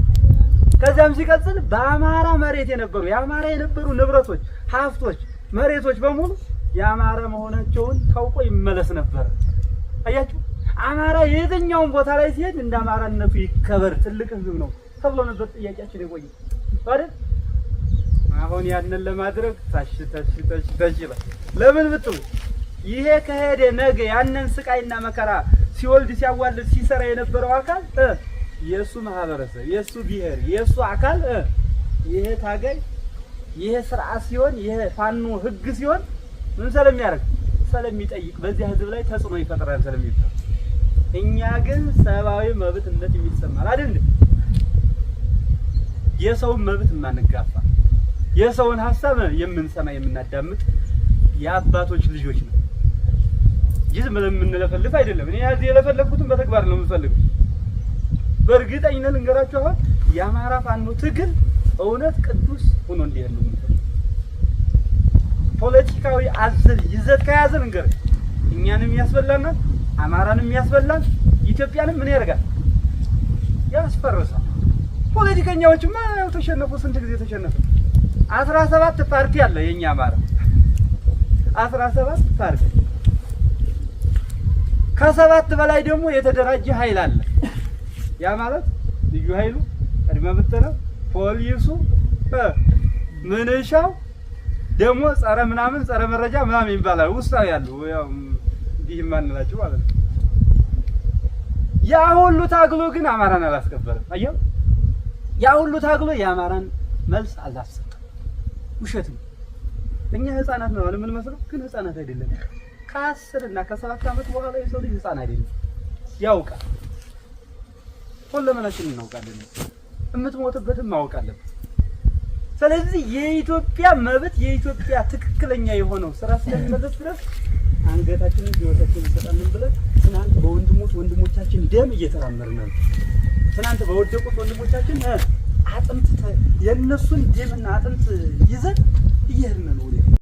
ከዛም ሲቀጥል በአማራ መሬት የነበሩ የአማራ የነበሩ ንብረቶች፣ ሀብቶች፣ መሬቶች በሙሉ የአማራ መሆናቸውን ታውቆ ይመለስ ነበር። አያችሁ አማራ የትኛውን ቦታ ላይ ሲሄድ እንደ አማራነቱ ይከበር ትልቅ ህዝብ ነው ተብሎ ነበር ጥያቄያችን የቆየው አይደል? አሁን ያንን ለማድረግ ታሽ ይላል። ለምን ብትሉ ይሄ ከሄደ ነገ ያንን ስቃይና መከራ ሲወልድ ሲያዋልድ ሲሰራ የነበረው አካል የሱ ማህበረሰብ የሱ ብሔር የሱ አካል ይሄ ታጋይ ይሄ ስርዓት ሲሆን ይሄ ፋኖ ህግ ሲሆን ምን ስለሚያደርግ ስለሚጠይቅ በዚህ ህዝብ ላይ ተጽዕኖ ይፈጥራል ስለሚባል እኛ ግን ሰብአዊ መብትነት የሚሰማል አይደል? የሰውን መብት የማንጋፋ የሰውን ሐሳብ የምንሰማ የምናዳምጥ የአባቶች ልጆች ነው። ይህ ምንም የምንለፈልፍ አይደለም። እኔ ያዚህ የለፈለኩትን በተግባር ነው የምፈልገው። በእርግጠኝነት ልንገራችሁ አሁን የአማራ ፋኖ ትግል እውነት ቅዱስ ሆኖ እንዲሄድ ነው የምፈልገው። ፖለቲካዊ አዘል ይዘት ከያዘን እንገር እኛንም ያስበላናል፣ አማራንም ያስበላል፣ ኢትዮጵያንም ምን ያደርጋል? ያስፈርሳል። ፖለቲከኛዎችማ ያው ተሸነፉ። ስንት ጊዜ ተሸነፉ? 17 ፓርቲ አለ የኛ አማራ 17 ፓርቲ ከ7 በላይ ደግሞ የተደራጀ ኃይል አለ። ያ ማለት ልዩ ኃይሉ ቅድመ ብተና ፖሊሱ ምንሻው ደግሞ ጸረ ምናምን ጸረ መረጃ ምናምን ይባላል። ውስጣው ያሉ ያው እንዲህ ማንላችሁ ማለት ነው። ያ ሁሉ ታግሎ ግን አማራን አላስከበረም። አየው ያ ሁሉ ታግሎ የአማራን መልስ አላሰጠም። ውሸት ነው። እኛ ህፃናት ነው አለ ምን መስለው ግን ህፃናት አይደለም። ከ10 እና ከ7 ዓመት በኋላ የሰው ልጅ ህፃን አይደለም። ያውቃል። ሁሉማችን እናውቃለን። የምትሞትበትም ማወቅ አለበት። ስለዚህ የኢትዮጵያ መብት የኢትዮጵያ ትክክለኛ የሆነው ስራ ስለሚመለስ ድረስ አንገታችንን ህይወታችንን እንሰጣለን ብለን ትናንት ወንድሞቻችን ደም እየተራመርን ነው። ትናንት በወደቁት ወንድሞቻችን አጥንት የነሱን ደምና አጥንት ይዘን እየሄድን ነው።